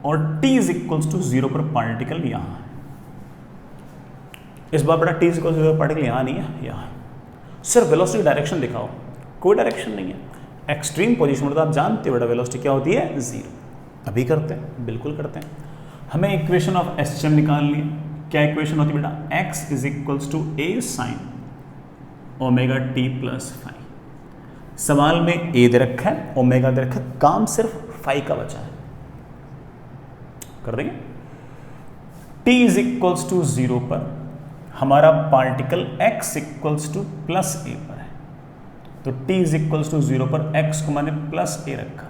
A: और t इज इक्वल्स टू 0 पर पार्टिकल यहां है। इस बार बेटा t is equals to 0 particle यहां नहीं है, यहां है। सर वेलोसिटी डायरेक्शन दिखाओ, कोई डायरेक्शन नहीं है। एक्सट्रीम पोजीशन में तो आप जानते हो बेटा वेलोसिटी क्या होती है, 0। अभी करते हैं, बिल्कुल करते हैं। हमें इक्वेशन ऑफ एसएचएम निकालनी है। क्या इक्वेशन होती है बेटा, x is equals to a sine omega t plus phi. सवाल में a दे रखा है, ओमेगा दे रखा है, काम सिर्फ फाई का बचा है। कर देंगे। t इज इक्वल्स टू 0 पर हमारा particle x equals to plus a पर है, तो t इज इक्वल्स टू 0 पर x को मैंने प्लस ए रखा,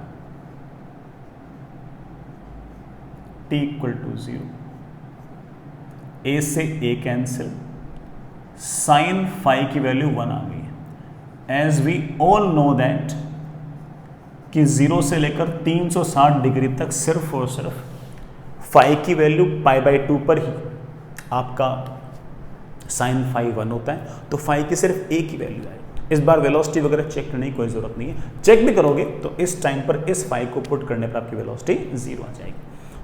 A: t इक्वल टू 0, a से a कैंसिल, साइन फाई की वैल्यू 1 आ गई है। As we all know that कि 0 से लेकर 360 डिग्री तक सिर्फ और सिर्फ फाई की वैल्यू π/2 पर ही आपका साइन फाई 1 होता है, तो फाई की सिर्फ a की वैल्यू आएगी। इस बार वेलोसिटी वगैरह चेक करने की कोई जरूरत नहीं है। चेक भी करोगे तो इस टाइम पर इस फाई को पुट करने पर आपकी वेलोसिटी 0 आ जाएगी।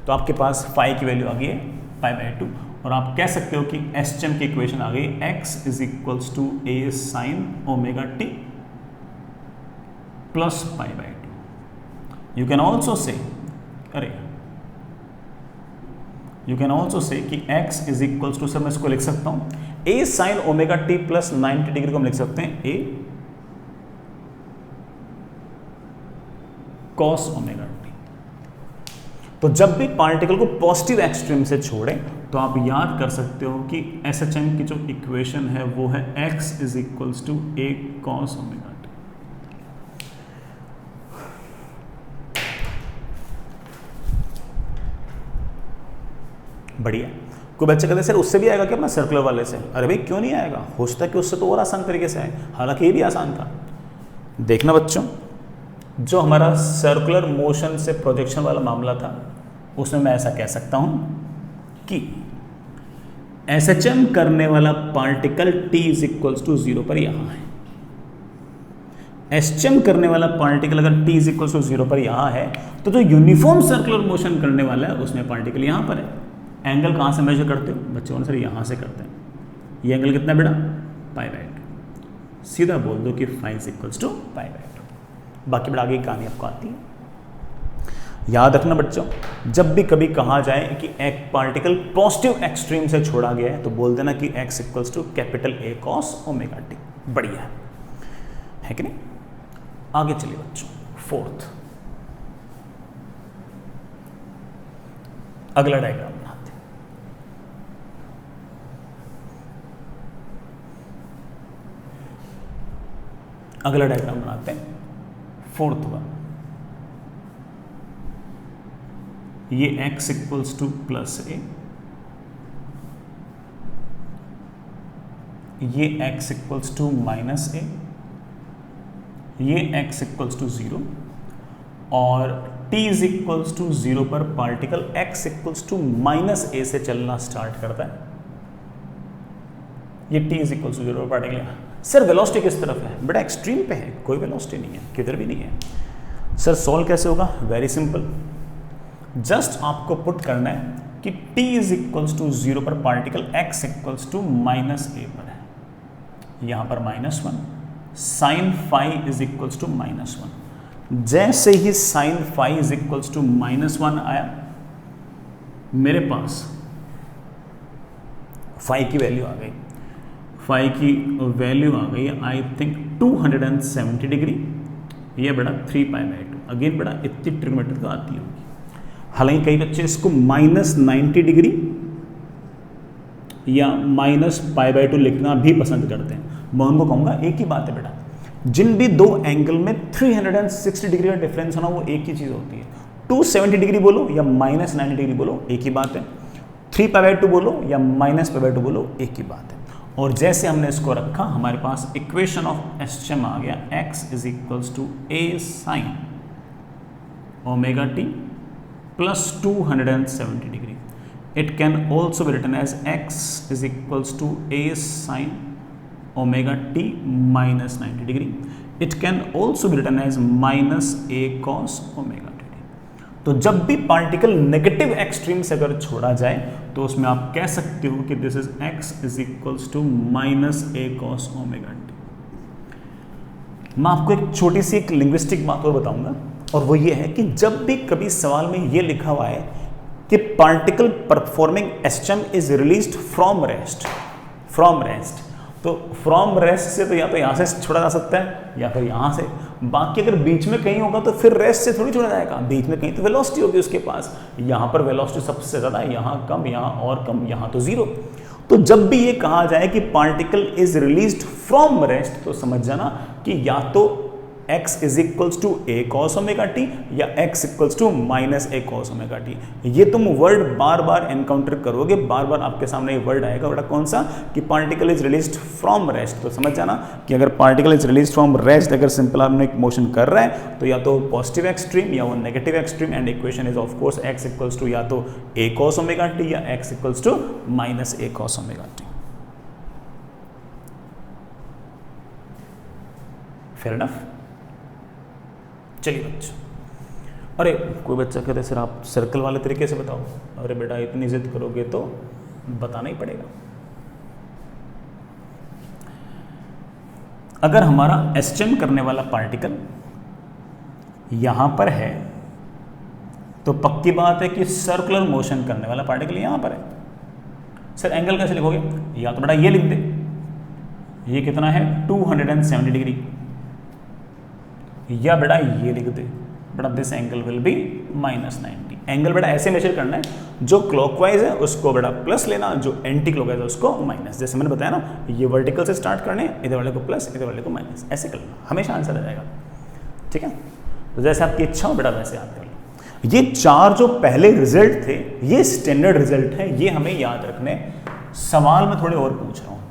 A: तो आपके पास फाई की वैल्यू आ गई है π/2, और आप कह सकते हो कि एसएचएम की इक्वेशन आ गई x is equals to a sine omega t plus π/2। You can also say कि x is equals to, sir मैं इसको लिख सकता हूं a sine omega t plus 90 degree को हम लिख सकते हैं a कॉस ओमेगा टी। तो जब भी पार्टिकल को पॉजिटिव एक्सट्रीम से छोड़ें तो आप याद कर सकते हो कि एसएचएम की जो इक्वेशन है वो है x is equals to a cos omega t. बढ़िया। कोई बच्चे कहते सर उससे भी आएगा क्या अपना सर्कुलर वाले से? अरे भाई क्यों नहीं आएगा, हो सकता है कि उससे तो और आसान तरीके से आए, हालांकि ये भी आसान था। देखना बच्चों, जो हमारा सर्कुलर मोशन से प्रोजेक्शन वाला मामला था उसमें मैं ऐसा कह सकता हूं कि SHM करने वाला particle t is equals to 0 पर यहां है। SHM करने वाला पार्टिकल अगर t इज इक्वल्स टू 0 पर यहां है तो जो यूनिफॉर्म सर्कुलर मोशन करने वाला है उसमें पार्टिकल यहां पर है। एंगल कहाँ से मेजर करते हो बच्चों? सर यहाँ से करते हैं। ये एंगल कितना बेटा? π/2। सीधा बोल दो कि φ इज इक्वल्स टू π/2। बाकी बेटा आगे की कहानी आपको आती है। याद रखना बच्चों, जब भी कभी कहा जाए कि एक पार्टिकल पॉजिटिव एक्सट्रीम से छोड़ा गया है तो बोल देना कि x equals to capital A cos omega t। बढ़िया है कि नहीं? आगे चलिए बच्चों, फोर्थ अगला डायग्राम बनाते हैं। अगला डायग्राम बनाते हैं, फोर्थ वन। ये x equals to plus a, ये x equals to minus a, ये x इक्वल्स टू 0 और t इज इक्वल्स टू 0 पर particle x equals to minus a से चलना स्टार्ट करता है। ये t इज इक्वल्स टू 0 पर पार्टिकल, सर वेलोसिटी किस तरफ है? बेटा एक्सट्रीम पे है, कोई वेलोसिटी नहीं है, किधर भी नहीं है। सर सॉल्व कैसे होगा? वेरी सिंपल, जस्ट आपको पुट करना है कि t इज इक्वल्स टू 0 पर particle x equals to minus a पर है, यहां पर -1, sine phi is equals to -1। जैसे ही sine phi is equals to -1 आया, मेरे पास फाई की वैल्यू आ गई, फाई की वैल्यू आ गई आई थिंक 270 डिग्री, ये बड़ा 3π/2। अगेन बड़ा इतनी ट्रिग्नोमेट्री तो आती होगी, हालांकि कई बच्चे इसको -90 डिग्री या -π/2 लिखना भी पसंद करते हैं। मैं उनको कहूँगा एक ही बात है बेटा, जिन भी दो एंगल में 360 डिग्री का डिफरेंस होना वो एक ही चीज़ होती है। 270 डिग्री बोलो या -90 डिग्री बोलो एक ही बात है, 3π/2 बोलो या -π/2 बोलो एक ही बात है। और जैसे हमने इसको रखा, हमारे पास इक्वेशन ऑफ SHM आ गया, x is equals to a sine omega t plus 270 degree. It can also be written as x is equals to a sine omega t minus 90 degree. It can also be written as -a cos omega t। तो जब भी पार्टिकल नेगेटिव एक्सट्रीम से अगर छोड़ा जाए तो उसमें आप कह सकते हो कि this is x is equals to -a cos omega t। मैं आपको एक छोटी सी एक लिंग्विस्टिक बात और बताऊंगा, और वो ये है कि जब भी कभी सवाल में ये लिखा हुआ है कि particle performing SHM is released from rest, तो फ्रॉम रेस्ट से तो या तो यहाँ से छोड़ा जा सकता है या फिर यहाँ से, बाकी अगर बीच में कहीं होगा तो फिर रेस्ट से थोड़ी छोड़ा जाएगा, बीच में कहीं तो वेलोसिटी होगी उसके पास। यहाँ पर वेलोसिटी सबसे ज़्यादा, यहाँ कम, यहाँ और कम, यहाँ तो 0। तो जब भी ये कहा जाए कि particle is released from rest तो समझ जाना कि या तो x is equals to a cos omega t या x equals to -a cos omega t। ये तुम वर्ड बार बार एनकाउंटर करोगे, बार बार आपके सामने ये वर्ड आएगा, बड़ा कौन सा? कि particle is released from rest. तो समझ जाना कि अगर particle is released from rest, अगर सिंपल आपने एक मोशन कर रहा है तो या तो पॉजिटिव एक्सट्रीम या वो negative extreme, and equation is of course x equals to या तो a cos ओमेगा t या x equals to -a cos omega t। Fair enough? चलिए बच्चों, अरे कोई बच्चा कहते सर आप सर्कल वाले तरीके से बताओ। अरे बेटा इतनी जिद करोगे तो बताना ही पड़ेगा। अगर हमारा SHM करने वाला पार्टिकल यहां पर है तो पक्की बात है कि सर्कुलर मोशन करने वाला पार्टिकल यहां पर है। सर एंगल कैसे लिखोगे? या तो बेटा ये लिख दे, ये कितना है 270 डिग्री, या बेटा ये लिख दे, बेटा this angle will be -90। Angle बेटा ऐसे मेजर करना है, जो क्लॉकवाइज है उसको बेटा प्लस लेना, जो एंटी क्लॉकवाइज है उसको माइनस। जैसे मैंने बताया ना, ये वर्टिकल से स्टार्ट करने, इधर वाले को प्लस, इधर वाले को माइनस, ऐसे करना, हमेशा आंसर आ जाएगा। ठीक है, तो जैसे आपकी इच्छा हो बेटा वैसे आप कर लो। ये चार जो पहले रिजल्ट थे ये स्टैंडर्ड रिजल्ट है, ये हमें याद रखने। सवाल मैं थोड़े और पूछ रहा हूँ,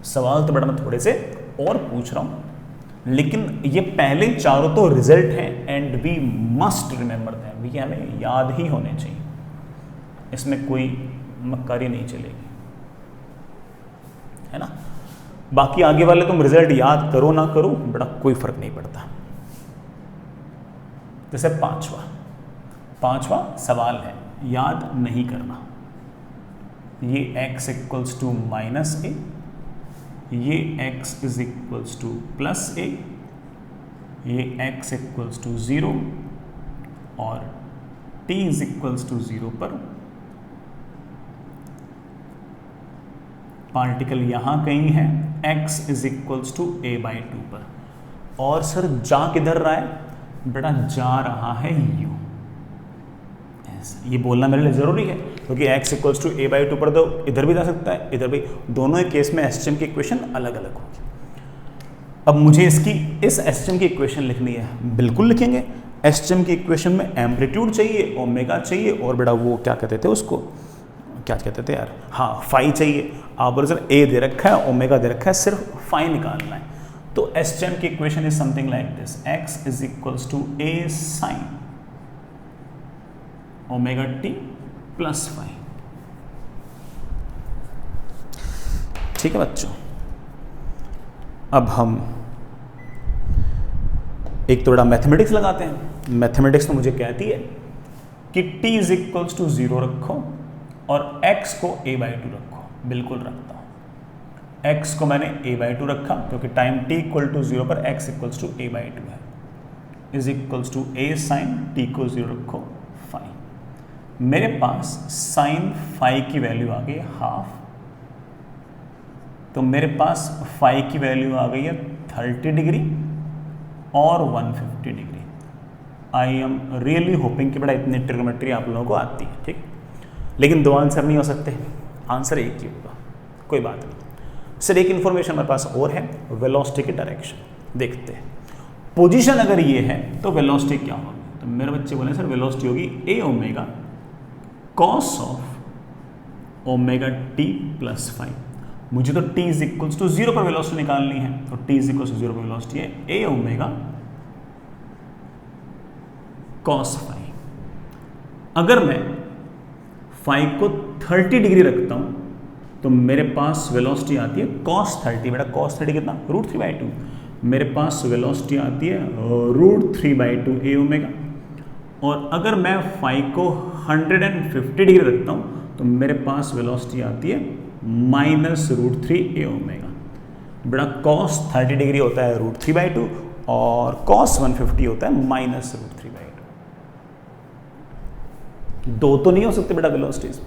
A: सवाल तो बड़ा मैं थोड़े से और पूछ रहा हूँ, लेकिन ये पहले चारों तो रिजल्ट हैं and we must remember them, ये हमें याद ही होने चाहिए, इसमें कोई मक्कारी नहीं चलेगी, है ना। बाकी आगे वाले तुम रिजल्ट याद करो ना करो बड़ा कोई फर्क नहीं पड़ता। जैसे पांचवा सवाल है, याद नहीं करना, ये x equals to minus a, ये x is equals to plus a, ये x इक्वल्स टू 0 और t इज इक्वल्स टू 0 पर पार्टिकल यहां कहीं है, x is equals to a/2 पर। और सर जा किधर रहा है बेटा, जा रहा है u। ये बोलना मेरे लिए जरूरी है क्योंकि x इक्वल्स टू a/2 पर तो इधर भी जा सकता है, इधर भी, दोनों ही केस में एसएचएम की इक्वेशन अलग अलग होगी। अब मुझे इस एसएचएम की इक्वेशन लिखनी है, बिल्कुल लिखेंगे। एसएचएम की इक्वेशन में एम्पलीट्यूड चाहिए, ओमेगा चाहिए और बेटा वो क्या कहते थे उसको, क्या कहते थे यार, हाँ फाई चाहिए। आप बोले सर ए दे रखा है, ओमेगा दे रखा है, सिर्फ फाई निकालना है। तो एसएचएम की equation is something like this, x is equals to a sin omega t plus phi. ठीक है बच्चों, अब हम एक तो बड़ा मैथमेटिक्स लगाते हैं। मैथमेटिक्स तो मुझे कहती है कि t इज इक्वल्स टू 0 रखो और x को a/2 रखो, बिल्कुल रखता हूं। x को मैंने a/2 रखा क्योंकि टाइम t इक्वल टू 0 पर x इक्वल्स टू a/2 है, is equals to a sine t को 0 रखो फाई। मेरे पास साइन फाई की वैल्यू आ गई हाफ, तो मेरे पास फाई की वैल्यू आ गई है 30 डिग्री और 150 degree. I am really hoping कि बड़ा इतनी ट्रिग्नोमेट्री आप लोगों को आती है, ठीक। लेकिन दो आंसर नहीं हो सकते, आंसर एक ही होगा, कोई बात नहीं। सर एक इन्फॉर्मेशन मेरे पास और है, वेलोसिटी की डायरेक्शन देखते हैं। पोजीशन अगर ये है तो वेलोसिटी क्या होगी, तो मेरे बच्चे बोले सर वेलोसिटी होगी a omega cos of omega t plus five. मुझे तो t इज इक्वल्स टू 0 पर वेलोसिटी निकालनी है, तो t इज इक्वल्स टू 0 पर वेलोसिटी है ए ओमेगा कॉस फाइव। अगर मैं फाइव को 30 डिग्री रखता हूं तो मेरे पास वेलोसिटी आती है cos 30। बेटा cos 30 कितना, √3/2। मेरे पास वेलोसिटी आती है √3/2 ए ओमेगा। और अगर मैं फाइव को 150 डिग्री रखता हूं तो मेरे पास वेलोसिटी आती है -√3 ए ओमेगा। बेटा cos 30 डिग्री होता है √3/2 और cos 150 होता है -√3/2। दो तो नहीं हो सकते बेटा वेलोसिटीज।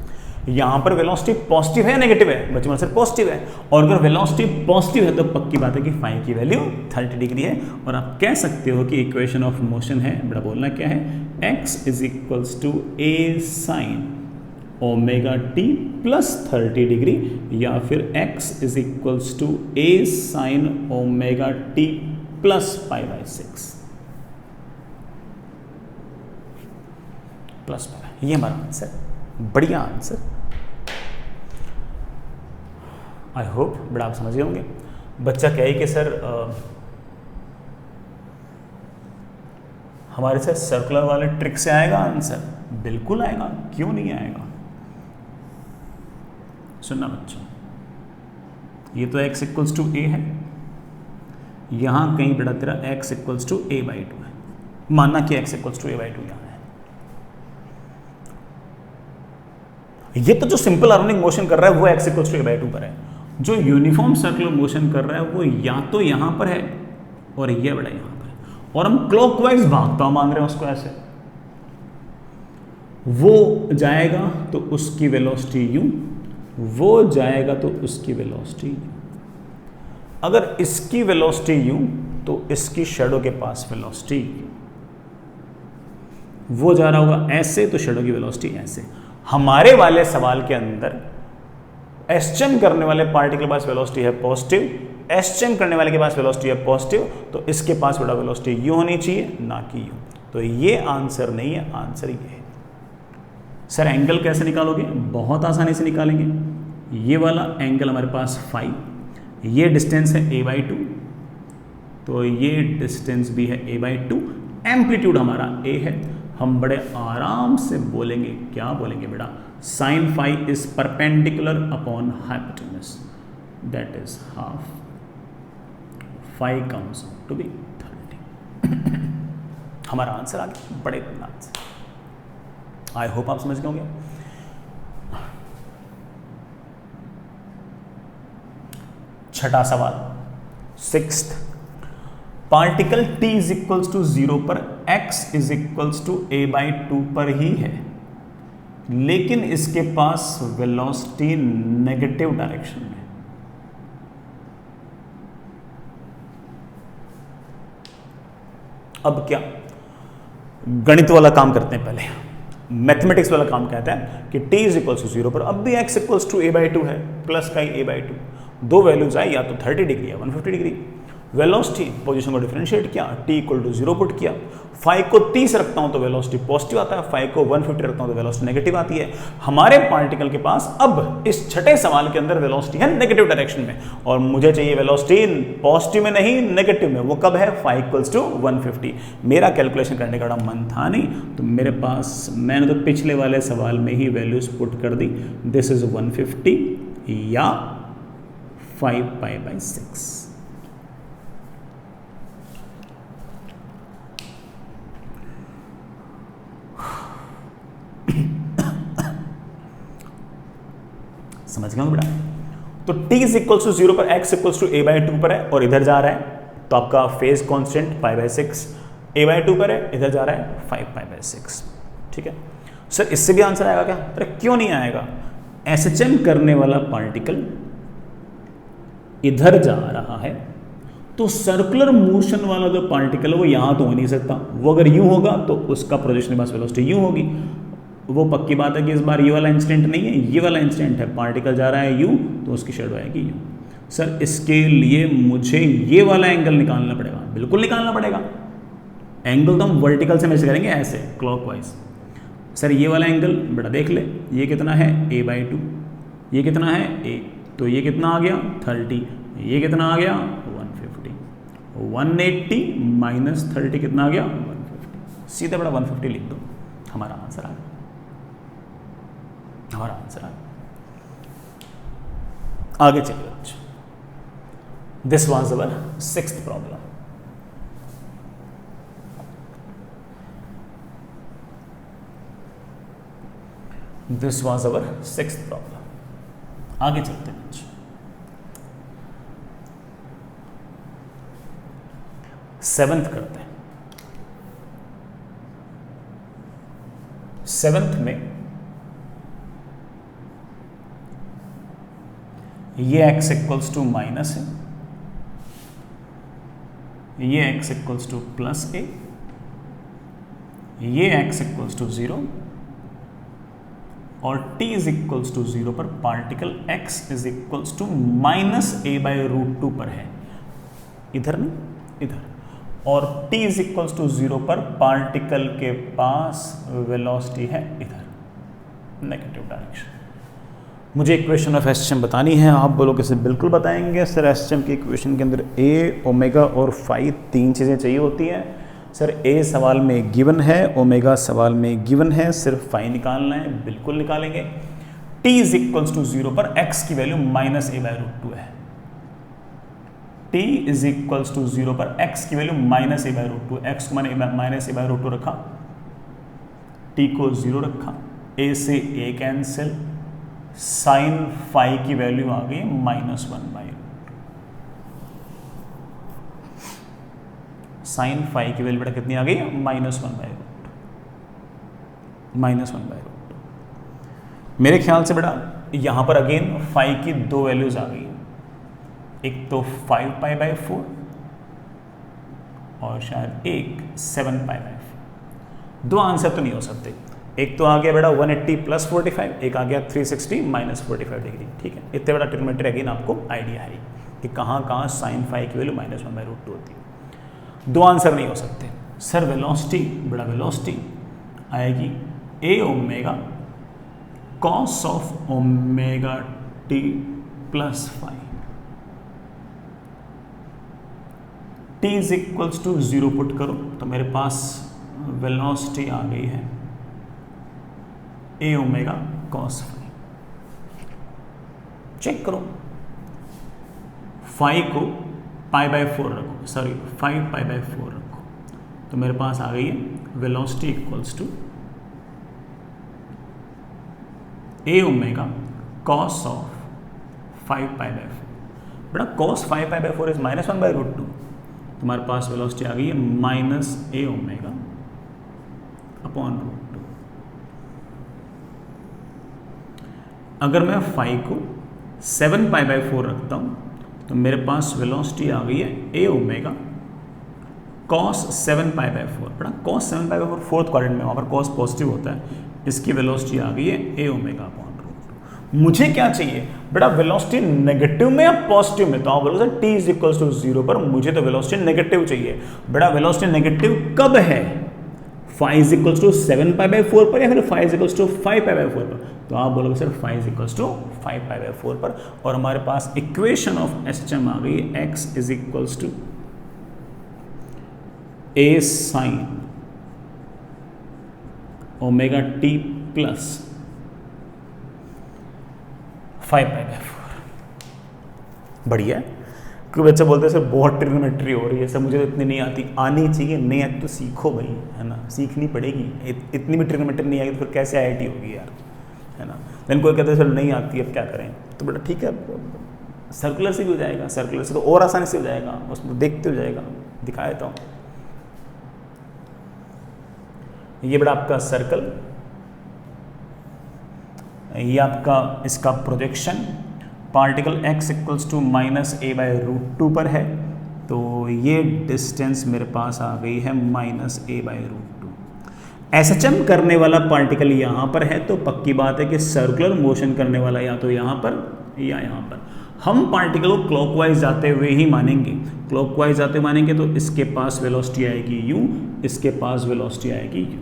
A: यहां पर वेलोसिटी पॉजिटिव है या नेगेटिव है, बच्चे मतलब पॉजिटिव है। और अगर वेलोसिटी पॉजिटिव है तो पक्की बात है कि फाइव की वैल्यू 30 डिग्री है। और आप कह सकते हो कि इक्वेशन ऑफ मोशन है, बेटा बोलना क्या है, x is equals to a sine omega t plus 30 degree, या फिर x is equals to a sine omega t plus π/6 plus π। ये हमारा आंसर, बढ़िया आंसर। आई होप बड़ा आप समझ गए होंगे। बच्चा कहे कि सर हमारे साथ सर्कुलर वाले ट्रिक से आएगा आंसर, बिल्कुल आएगा, क्यों नहीं आएगा। सुनना बच्चों, ये तो x इक्वल्स टू a है, यहां कहीं बेटा तेरा x इक्वल्स टू a/2 है। मानना कि x इक्वल्स टू a/2 यहां है। ये तो जो सिंपल हार्मोनिक मोशन कर रहा है वो x इक्वल्स टू a/2 पर है। जो यूनिफॉर्म सर्कुलर मोशन कर रहा है वो या तो यहां पर है और ये बड़ा यहां पर है, और हम क्लॉकवाइज भागता मान रहे हैं उसको ऐसे। वो जाएगा तो उसकी वेलोसिटी यूं, वो जाएगा तो उसकी वेलोसिटी यूं। अगर इसकी वेलोसिटी यूं तो इसकी शैडो के पास वेलोसिटी यूं। वो जा रहा होगा ऐसे तो शैडो की वेलोसिटी ऐसे। हमारे वाले सवाल के अंदर एसचेम करने वाले पार्टिकल के पास वेलोसिटी है पॉजिटिव, एसचेम करने वाले के पास वेलोसिटी है पॉजिटिव, तो इसके पास बड़ा वेलोसिटी यू होनी चाहिए ना कि यू। तो ये आंसर नहीं है, आंसर ये है। सर एंगल कैसे निकालोगे? बहुत आसानी से निकालेंगे। ये वाला एंगल हमारे पास फाई, ये डिस्टेंस है a/2, तो ये डिस्टेंस भी है a/2, एम्पलीट्यूड हमारा a है। हम बड़े आराम से बोलेंगे, क्या बोलेंगे बेटा? Sine phi is perpendicular upon hypotenuse, that is half, phi comes to be 30। हमारा आंसर आ गया बड़े इत्मीनान से। आई होप आप समझ गए होंगे। छठा सवाल, 6th, particle t is equals to 0 पर x is equals to a/2 पर ही है, लेकिन इसके पास वेलोसिटी नेगेटिव डायरेक्शन में। अब क्या, गणित वाला काम करते हैं, पहले मैथमेटिक्स वाला काम कहता है कि t इज इक्वल्स टू 0 पर अब भी x इक्वल्स टू a/2 है, प्लस का ही a/2, दो वैल्यूज आए, या तो 30 डिग्री या 150 डिग्री। वेलोसिटी पोजीशन को डिफरेंशिएट किया, t इक्वल टू 0 पुट किया, फाई को 30 रखता हूं तो वेलोसिटी पॉजिटिव आता है, फाई को 150 रखता हूं तो वेलोसिटी नेगेटिव आती है। हमारे पार्टिकल के पास अब इस छठे सवाल के अंदर वेलोसिटी है नेगेटिव डायरेक्शन में, और मुझे चाहिए वेलोसिटी पॉजिटिव में नहीं नेगेटिव में। वो कब है? Phi equals to 150। मेरा कैलकुलेशन करने का मन था नहीं, तो मेरे पास, मैंने तो पिछले वाले सवाल में ही वैल्यूज पुट कर दी। दिस इज 150 या 5π/6। समझ गए बेटा? तो t इज इक्वल टू 0 पर x इक्वल टू a/2 पर है और इधर जा रहा है, तो आपका फेज कांस्टेंट π/6 a/2 पर है, इधर जा रहा है 5π/6। ठीक है सर, इससे भी आंसर आएगा क्या? अरे क्यों नहीं आएगा? SHM करने वाला पार्टिकल इधर जा रहा है, तो सर्कुलर मोशन वाला जो पार्टिकल है वो यहां तो हो नहीं सकता। वो अगर यूं होगा तो उसका प्रोजेक्शन पास वेलोसिटी यूं होगी। वो पक्की बात है कि इस बार ये वाला इंस्टेंट नहीं है, ये वाला इंस्टेंट है, पार्टिकल जा रहा है यूं, तो उसकी शेडो आएगी यूं। सर इसके लिए मुझे ये वाला एंगल निकालना पड़ेगा, बिल्कुल निकालना पड़ेगा। एंगल तो हम वर्टिकल से मेजर करेंगे, ऐसे क्लॉकवाइज। सर ये वाला एंगल बेटा देख ले, ये कितना है a/2, ये कितना है a, तो ये कितना आ गया 30, ये कितना आ गया 150, 180 माइनस 30 कितना आ गया 150। सीधा बड़ा 150 लिख दो, हमारा आंसर आ गया, हमारा आंसर आ गया। आगे चलिए बच्चों, this was our 6th problem. This was our 6th problem. आगे चलते हैं बच्चों, 7th करते हैं। 7th में ये x इक्वल्स टू माइनस है, ये x equals to plus a, ये x इक्वल्स टू 0 और t इज इक्वल्स टू 0 पर particle x is equals to minus a/√2 पर है, इधर नहीं इधर, और t इज इक्वल्स टू 0 पर पार्टिकल के पास वेलोसिटी है इधर, नेगेटिव डायरेक्शन। मुझे इक्वेशन ऑफ एसएचएम बतानी है, आप बोलोगे सर बिल्कुल बताएंगे। सर एसएचएम की इक्वेशन के अंदर a, ओमेगा और फाई तीन चीज़ें चाहिए होती हैं। सर a सवाल में गिवन है, ओमेगा सवाल में गिवन है, सिर्फ फाई निकालना है, बिल्कुल निकालेंगे। t इज इक्वल्स टू 0 पर x की वैल्यू माइनस a/√2 है। t इज इक्वल्स टू 0 पर x की वैल्यू माइनस a/√2, x को मैंने माइनस a/√2 रखा, t को 0 रखा, a से a कैंसिल, साइन फाई की वैल्यू आ गई -1/√2। साइन फाई की वैल्यू बेटा कितनी आ गई? -1/√2, -1/√2। मेरे ख्याल से बेटा यहां पर अगेन फाई की दो वैल्यूज आ गई, एक तो 5π/4 और शायद एक 7π/4। दो आंसर तो नहीं हो सकते, एक तो आ गया बेटा 180 + 45, एक आ गया 360 - 45 डिग्री। ठीक है, इतने बड़ा ट्रिग्नोमेट्री अगेन आपको आइडिया है कि कहाँ कहाँ साइन फाई की वैल्यू -1/√2 होती है। दो आंसर नहीं हो सकते, सर वेलोसिटी, बड़ा वेलोसिटी आएगी a omega cos of omega t plus phi, t is equals to 0 put करो तो मेरे पास वेलोसिटी आ गई है a omega cos phi. Check करो, फाई को पाई बाय 4 रखो, सॉरी 5 पाई बाय 4 रखो तो मेरे पास आ गई है velocity equals to a omega cos of 5 pi by 4। बड़ा cos 5 pi by 4 is -1 by √2, तुम्हारे पास वेलोसिटी आ गई है माइनस ए ओमेगा अपॉन √2। अगर मैं फाई को 7 पाई बाय 4 रखता हूं तो मेरे पास वेलोसिटी आ गई है a omega cos 7 pi by 4। बड़ा cos 7 pi by 4 fourth quadrant में, वहाँ पर कॉस पॉजिटिव होता है, इसकी वेलोसिटी आ गई है ए ओमेगा अपॉन √2। मुझे क्या चाहिए बेटा, वेलोसिटी नेगेटिव में या पॉजिटिव में? तो आप बोलोगे sir t is equals to 0 पर, मुझे तो वेलोसिटी नेगेटिव चाहिए। बेटा वेलोसिटी नेगेटिव कब है? Phi is equals to 7 pi by 4 पर या फिर phi is equals to 5 pi by 4 पर? तो आप बोलोगे sir phi is equals to 5 pi by 4 पर, और हमारे पास इक्वेशन ऑफ एसएचएम आ गई है x is equals to a sine omega t plus 5 pi by 4। बढ़िया। क्योंकि बच्चे बोलते हैं सर बहुत ट्रिग्नोमेट्री हो रही है, सर मुझे तो इतनी नहीं आती। आनी चाहिए, नहीं आती तो सीखो भाई, है ना, सीखनी पड़ेगी। इतनी भी ट्रिग्नोमेट्री नहीं आएगी तो फिर कैसे आईआईटी होगी यार, है ना। देन कोई कहते हैं सर नहीं आती, अब क्या करें? तो बेटा ठीक है, सर्कुलर से भी हो जाएगा, सर्कुलर से तो और आसानी से हो जाएगा, उसमें देखते हो जाएगा। दिखा देता हूँ, ये बड़ा आपका सर्कल, ये आपका इसका projection, particle x equals to minus a by √2 पर है, तो ये डिस्टेंस मेरे पास आ गई है माइनस ए बाय √2। एसएचएम करने वाला पार्टिकल यहाँ पर है, तो पक्की बात है कि सर्कुलर मोशन करने वाला या तो यहाँ पर या यहाँ पर। हम पार्टिकल को क्लॉकवाइज जाते हुए ही मानेंगे, क्लॉकवाइज जाते हुए मानेंगे तो इसके पास वेलोसिटी आएगी u, इसके पास वेलोसिटी आएगी u।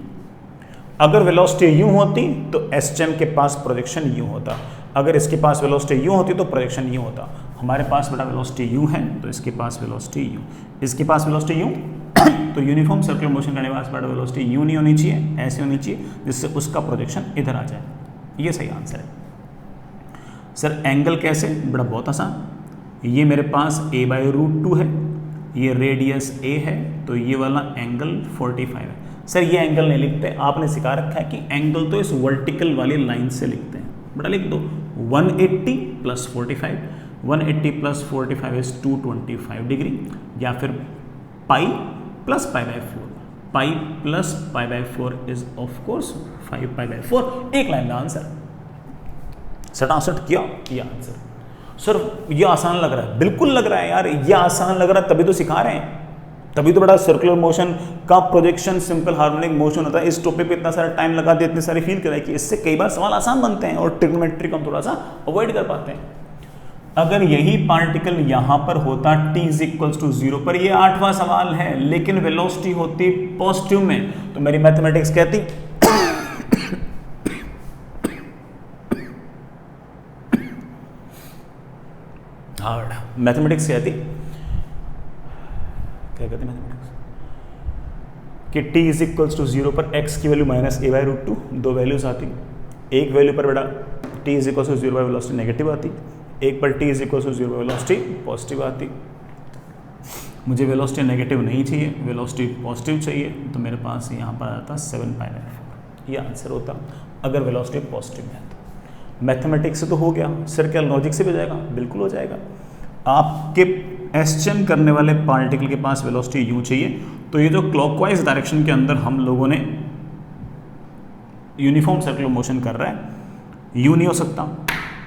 A: अगर वेलोसिटी u होती तो एसएचएम के पास प्रोजेक्शन u होता, अगर इसके पास वेलोसिटी u होती तो प्रोजेक्शन u होता। हमारे पास बड़ा वेलोसिटी u है तो इसके पास वेलोसिटी u, इसके पास वेलोसिटी u तो यूनिफॉर्म सर्कुलर मोशन करने वाले बड़ा वेलोसिटी u नहीं होनी चाहिए, ऐसे होनी चाहिए जिससे उसका प्रोजेक्शन इधर आ जाए। ये सही आंसर है। सर एंगल कैसे? बड़ा बहुत आसान, ये मेरे पास a बाय √2 है, ये रेडियस a है, तो ये वाला एंगल 45 है। सर ये एंगल नहीं लिखते, आपने सिखा रखा है कि एंगल तो इस वर्टिकल वाली लाइन से लिखते हैं। बड़ा लिख दो 180 प्लस 45, 180 प्लस 45 इज 225 डिग्री, या फिर pi plus pi by 4, pi plus pi by 4 is of course 5 pi by 4। एक लाइन में आंसर, सटासट किया ये आंसर। सर ये आसान लग रहा है, बिल्कुल लग रहा है यार, ये आसान लग रहा है तभी तो सिखा रहे हैं, तभी तो बड़ा सर्कुलर मोशन का प्रोजेक्शन सिंपल हार्मोनिक मोशन होता है। इस टॉपिक पे इतना सारा टाइम लगा दिया, इतने सारी फील कराई कि इससे कई बार सवाल आसान बनते हैं और ट्रिग्नोमेट्री को हम थोड़ा सा अवॉइड कर पाते हैं। अगर यही पार्टिकल यहां पर होता t इज इक्वल्स टू 0 पर, ये 8वां सवाल है, लेकिन वेलोसिटी होती पॉजिटिव में, तो मेरी मैथमेटिक्स कहती हार्ड, मैथमेटिक्स कहती क्या कहते मैथमेटिक्स कि t इज इक्वल्स टू 0 पर x की वैल्यू माइनस a बाय √2, दो वैल्यूज आती, एक वैल्यू पर बेटा t इज इक्वल्स टू 0 पर वेलोसिटी नेगेटिव आती, एक पर t इज इक्वल्स टू 0 पर वेलोसिटी पॉजिटिव आती। मुझे वेलोसिटी नेगेटिव नहीं चाहिए, वेलोसिटी पॉजिटिव चाहिए, तो मेरे पास यहाँ पर आता 7 पाई बाय 4, ये आंसर होता अगर वेलोसिटी पॉजिटिव है तो। मैथमेटिक्स से तो हो गया, सर क्या लॉजिक से भी हो जाएगा? बिल्कुल हो जाएगा। आपके एसएचएम करने वाले पार्टिकल के पास वेलोसिटी u चाहिए, तो ये जो क्लॉकवाइज डायरेक्शन के अंदर हम लोगों ने यूनिफॉर्म सर्कुलर मोशन कर रहा है, u नहीं हो सकता,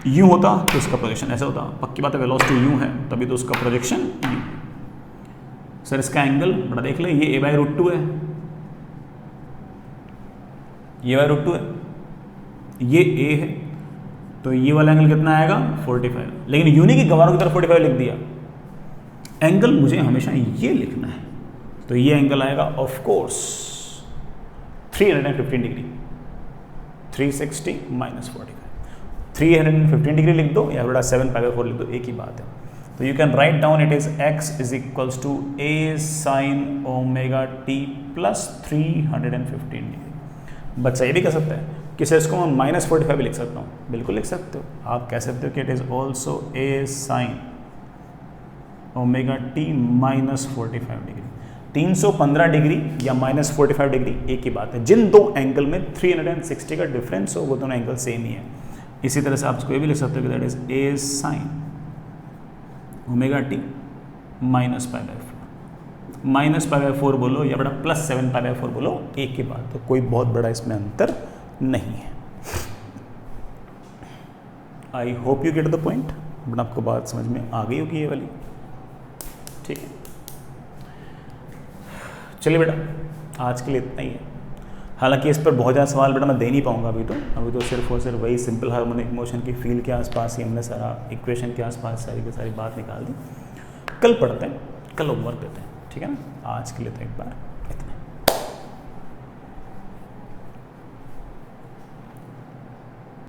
A: u होता तो इसका प्रोजेक्शन ऐसा होता। पक्की बात है, वेलोसिटी u है तभी तो उसका प्रोजेक्शन u। सर इसका एंगल बड़ा देख ले, ये a बाय √2 है, ये बाय √2 है, ये a है, तो ये वाला एंगल कितना आएगा 45, लेकिन यूनि की गवारों की तरफ 45 लिख दिया। एंगल मुझे हमेशा ये लिखना है, तो ये एंगल आएगा of course 315 degree, 360 minus 45, 315 degree लिख दो या बड़ा 7π/4 लिख दो, एक ही बात है। तो you can write down it is x is equals to a sin omega t plus 315 degree. बच्चा ये भी कह सकता है कि सर इसको मैं -45 भी लिख सकता हूँ, बिल्कुल लिख सकते हो। आप कह सकते हो कि it is also a sin omega t minus 45 degree. 315 degree या -45 डिग्री एक ही बात है। जिन दो एंगल में 360 का डिफरेंस हो वो दोनों एंगल सेम ही है। इसी तरह से आप इसको ये भी लिख सकते हो कि that is a sin omega t minus π/4 बोलो या बड़ा प्लस 7π/4 बोलो, एक ही बात है, कोई बहुत बड़ा इसमें अंतर नहीं है। I hope you get the point. But आपको बात समझ में आ गई होगी ये वाली, ठीक है। चलिए बेटा आज के लिए इतना ही है। हालांकि इस पर बहुत ज़्यादा सवाल बेटा मैं दे नहीं पाऊंगा अभी तो सिर्फ और सिर्फ वही सिंपल हार्मोनिक मोशन की फील्ड के आसपास ही हमने सारा इक्वेशन के आसपास सारी की सारी बात निकाल दी। कल पढ़ते हैं, कल होमवर्क देते हैं, ठीक है ना। आज के लिए तो एक बार